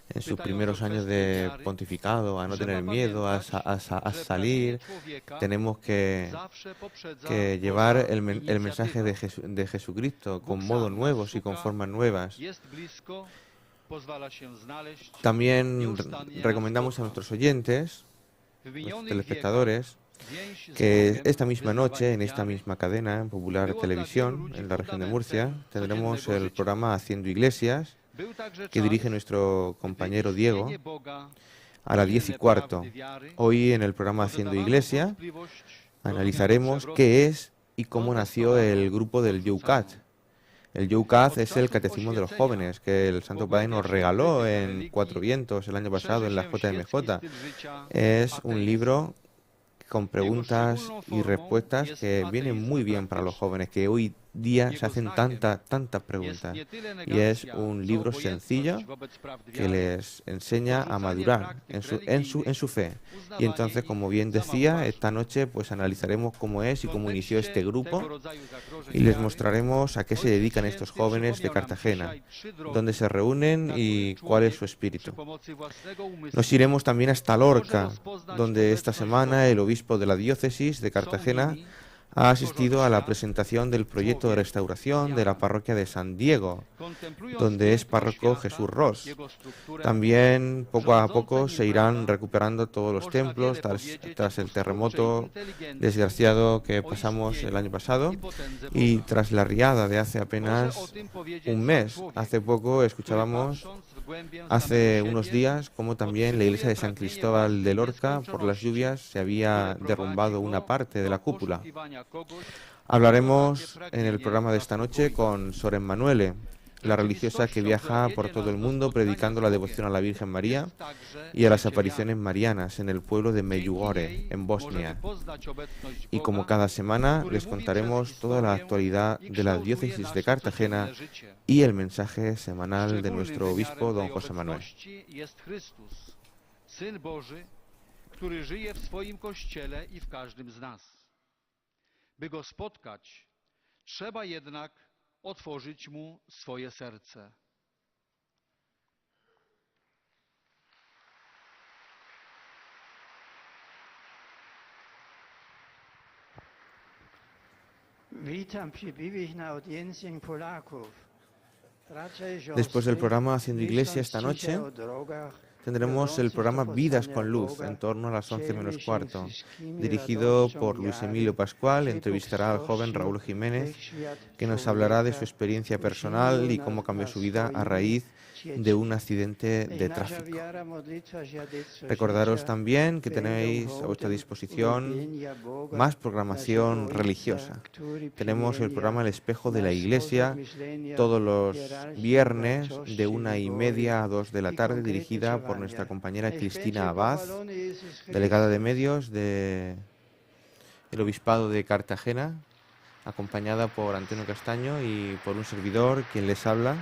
en sus primeros años de pontificado, a no tener miedo, a salir. Tenemos que llevar el mensaje de Jesucristo con modos nuevos y con formas nuevas. También recomendamos a nuestros oyentes, nuestros telespectadores, que esta misma noche, en esta misma cadena, en Popular Televisión, en la región de Murcia, tendremos el programa Haciendo Iglesias, que dirige nuestro compañero Diego, a las 10:15. Hoy, en el programa Haciendo Iglesia, analizaremos qué es y cómo nació el grupo del Yucat. El Yucat es el Catecismo de los Jóvenes, que el Santo Padre nos regaló en Cuatro Vientos el año pasado en la JMJ. Es un libro con preguntas y respuestas que vienen muy bien para los jóvenes, que hoy día se hacen tantas preguntas. Y es un libro sencillo que les enseña a madurar en su fe. Y entonces, como bien decía, esta noche pues analizaremos cómo es y cómo inició este grupo, y les mostraremos a qué se dedican estos jóvenes de Cartagena, dónde se reúnen y cuál es su espíritu. Nos iremos también hasta Lorca, donde esta semana el obispo de la diócesis de Cartagena ha asistido a la presentación del proyecto de restauración de la parroquia de San Diego, donde es párroco Jesús Ros. También poco a poco se irán recuperando todos los templos tras el terremoto desgraciado que pasamos el año pasado y tras la riada de hace apenas un mes. Hace poco escuchábamos, hace unos días, como también la iglesia de San Cristóbal de Lorca, por las lluvias, se había derrumbado una parte de la cúpula. Hablaremos en el programa de esta noche con Sor Emmanuele, la religiosa que viaja por todo el mundo predicando la devoción a la Virgen María y a las apariciones marianas en el pueblo de Medjugorje, en Bosnia. Y como cada semana les contaremos toda la actualidad de la diócesis de Cartagena y el mensaje semanal de nuestro obispo, don José Manuel. Syn Boży, który żyje w swoim Kościele i w każdym z nas. By Go spotkać, trzeba jednak otworzyć Mu swoje serce. Después del programa Haciendo Iglesia esta noche, tendremos el programa Vidas con Luz, en torno a las 11:15, dirigido por Luis Emilio Pascual. Entrevistará al joven Raúl Jiménez, que nos hablará de su experiencia personal y cómo cambió su vida a raíz de un accidente de tráfico. Recordaros también que tenéis a vuestra disposición más programación religiosa. Tenemos el programa El Espejo de la Iglesia todos los viernes de 1:30 a 2 de la tarde, dirigida por nuestra compañera Cristina Abad, delegada de medios del Obispado de Cartagena, acompañada por Antonio Castaño y por un servidor, quien les habla,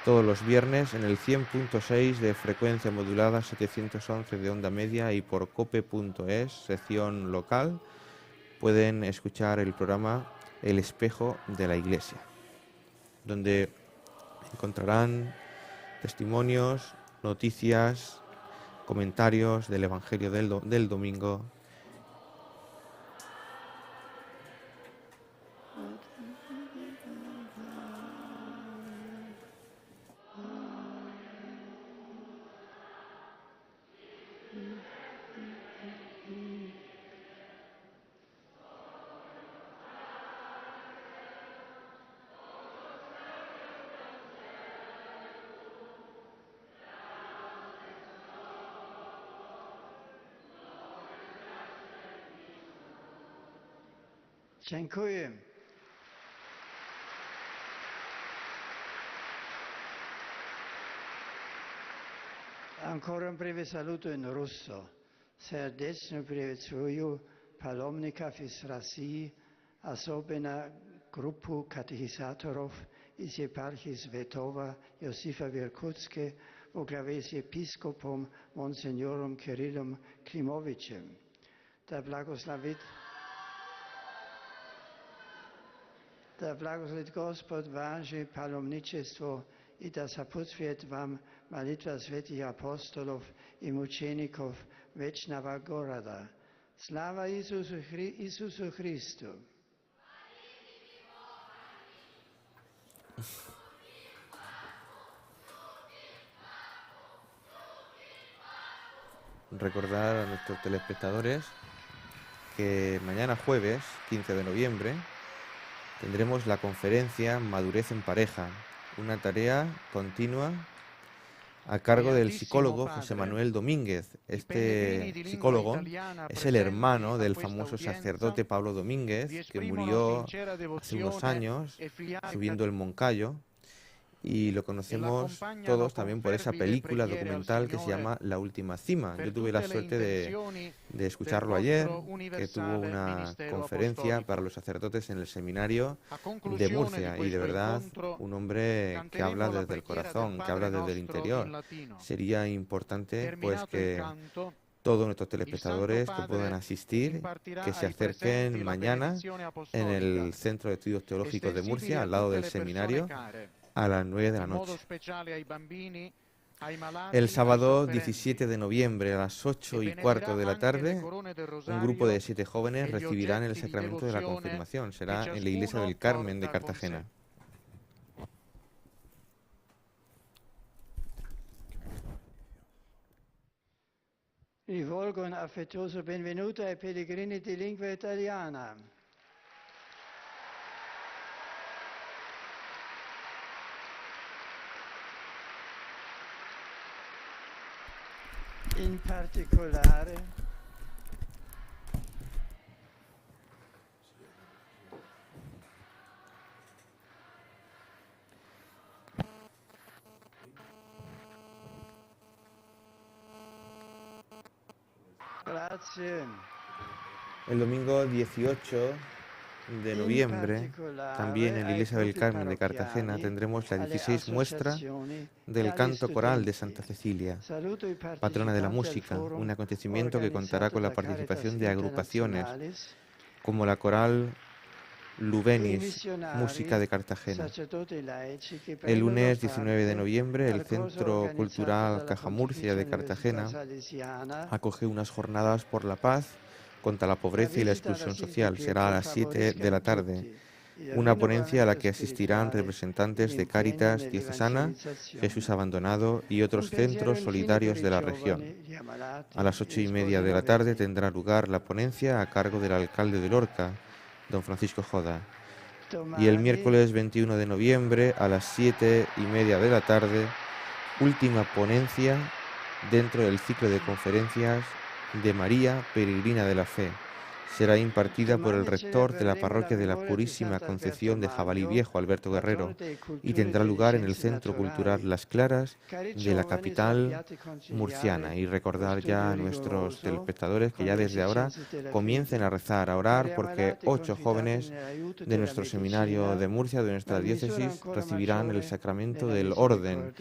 todos los viernes en el 100.6 de frecuencia modulada, 711 de onda media, y por cope.es, sección local, pueden escuchar el programa El Espejo de la Iglesia, donde encontrarán testimonios, noticias, comentarios del Evangelio del domingo. Dziękuję. Ancora un breve saluto in russo. Serdeczny приветствую паломников из России, особенно группу катехизаторов из епархии Святого Иосифа в Иркутске во главе с епископом монсеньором Кириллом Климовичем. Да благословит Господь ваше паломничество, и да сопутствует вам молитва святых апостолов и мучеников вечного города. Слава Иисусу Христу! Recordar a nuestros telespectadores que mañana jueves, 15 de noviembre, tendremos la conferencia Madurez en Pareja, una tarea continua a cargo del psicólogo José Manuel Domínguez. Este psicólogo es el hermano del famoso sacerdote Pablo Domínguez, que murió hace unos años subiendo el Moncayo, y lo conocemos todos también por esa película documental que se llama La Última Cima. Yo tuve la suerte de escucharlo ayer, que tuvo una conferencia para los sacerdotes en el seminario de Murcia, y de verdad un hombre que habla desde el corazón, que habla desde el interior. Sería importante pues que todos nuestros telespectadores que puedan asistir, que se acerquen mañana en el Centro de Estudios Teológicos de Murcia, al lado del seminario, a las 9 de la noche. El sábado 17 de noviembre a las 8:15 de la tarde, un grupo de 7 jóvenes recibirán el sacramento de la confirmación. Será en la iglesia del Carmen de Cartagena. Rivolgo un affettuoso benvenuto ai pellegrini di lingua italiana. In particolare grazie. El domingo 18 de noviembre, también en la iglesia del Carmen de Cartagena, tendremos la 16 muestra del canto coral de Santa Cecilia, patrona de la música, un acontecimiento que contará con la participación de agrupaciones como la coral Luvenis, Música de Cartagena. El lunes 19 de noviembre, el Centro Cultural Caja Murcia de Cartagena acoge unas jornadas por la paz contra la pobreza y la exclusión social. Será a las 7 de la tarde. Una ponencia a la que asistirán representantes de Cáritas Diocesana, Jesús Abandonado y otros centros solidarios de la región. A las 8:30 de la tarde tendrá lugar la ponencia a cargo del alcalde de Lorca, don Francisco Joda. Y el miércoles 21 de noviembre a las 7:30 de la tarde, última ponencia dentro del ciclo de conferencias de María, Peregrina de la Fe, será impartida por el rector de la parroquia de la Purísima Concepción de Jabalí Viejo, Alberto Guerrero, y tendrá lugar en el Centro Cultural Las Claras de la capital murciana. Y recordar ya a nuestros telespectadores que ya desde ahora comiencen a rezar, a orar, porque 8 jóvenes de nuestro seminario de Murcia, de nuestra diócesis, recibirán el sacramento del orden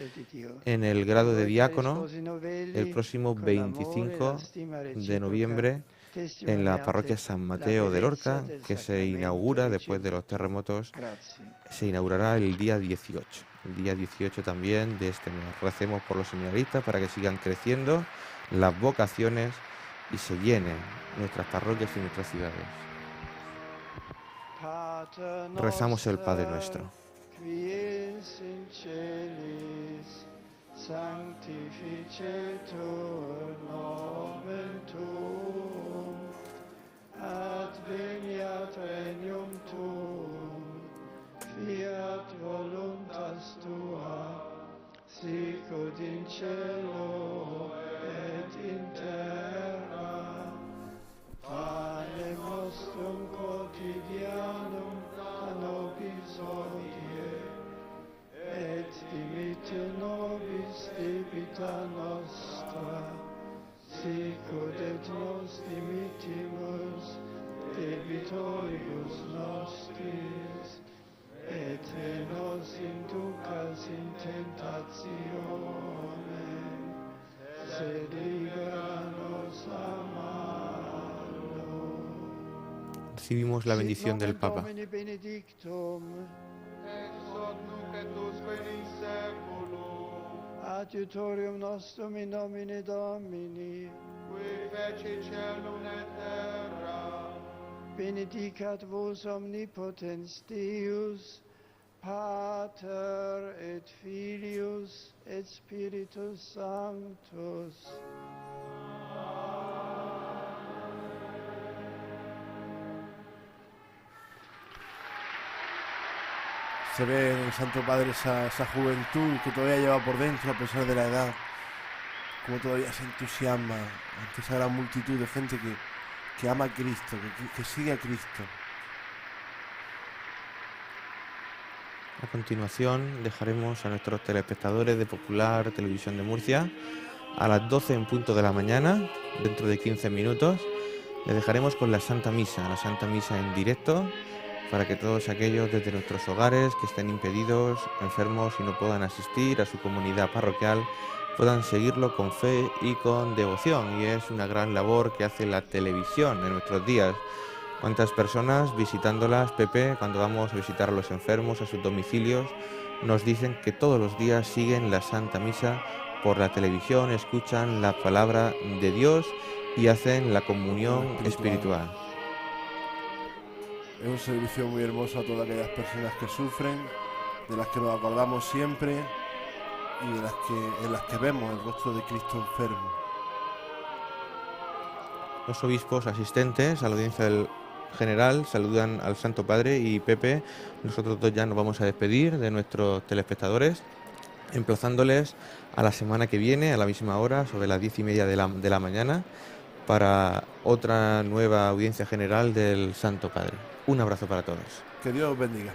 en el grado de diácono el próximo 25 de noviembre en la parroquia San Mateo de Lorca, que se inaugura después de los terremotos. Se inaugurará el día 18. El día 18 también de este mes. Recemos por los seminaristas para que sigan creciendo las vocaciones y se llenen nuestras parroquias y nuestras ciudades. Rezamos el Padre Nuestro. Sanctificetur nomen tuum, adveniat regnum tuum, fiat voluntas tua, sicut in cielo et in terra. Panem nostrum quotidianum da nobis hodie, et dimitte nobis debita nostra, sicut et nos dimittimus debitoribus nostris, et ne nos inducas in tentationem, sed libera-nos a malo. Recibimos la bendición del Papa. Domini benedictum, Ex hoc nunc et usque in saeculum, adiutorium nostrum in nomine Domini, qui feci caelum et terra, benedicat vos omnipotens Deus, Pater et Filius et Spiritus Sanctus. Se ve en el Santo Padre esa juventud que todavía lleva por dentro a pesar de la edad, como todavía se entusiasma ante esa gran multitud de gente que ama a Cristo, que sigue a Cristo. A continuación dejaremos a nuestros telespectadores de Popular Televisión de Murcia a las 12 en punto de la mañana, dentro de 15 minutos. Les dejaremos con la Santa Misa en directo, para que todos aquellos desde nuestros hogares que estén impedidos, enfermos y no puedan asistir a su comunidad parroquial, puedan seguirlo con fe y con devoción. Y es una gran labor que hace la televisión en nuestros días. ¿Cuántas personas visitándolas, Pepe, cuando vamos a visitar a los enfermos a sus domicilios, nos dicen que todos los días siguen la Santa Misa por la televisión, escuchan la palabra de Dios y hacen la comunión espiritual? Es un servicio muy hermoso a todas aquellas personas que sufren, de las que nos acordamos siempre y en las que vemos el rostro de Cristo enfermo. Los obispos asistentes a la audiencia del general saludan al Santo Padre y Pepe, nosotros dos ya nos vamos a despedir de nuestros telespectadores, emplazándoles a la semana que viene, a la misma hora, sobre las 10:30 de la mañana, para otra nueva audiencia general del Santo Padre. Un abrazo para todos. Que Dios os bendiga.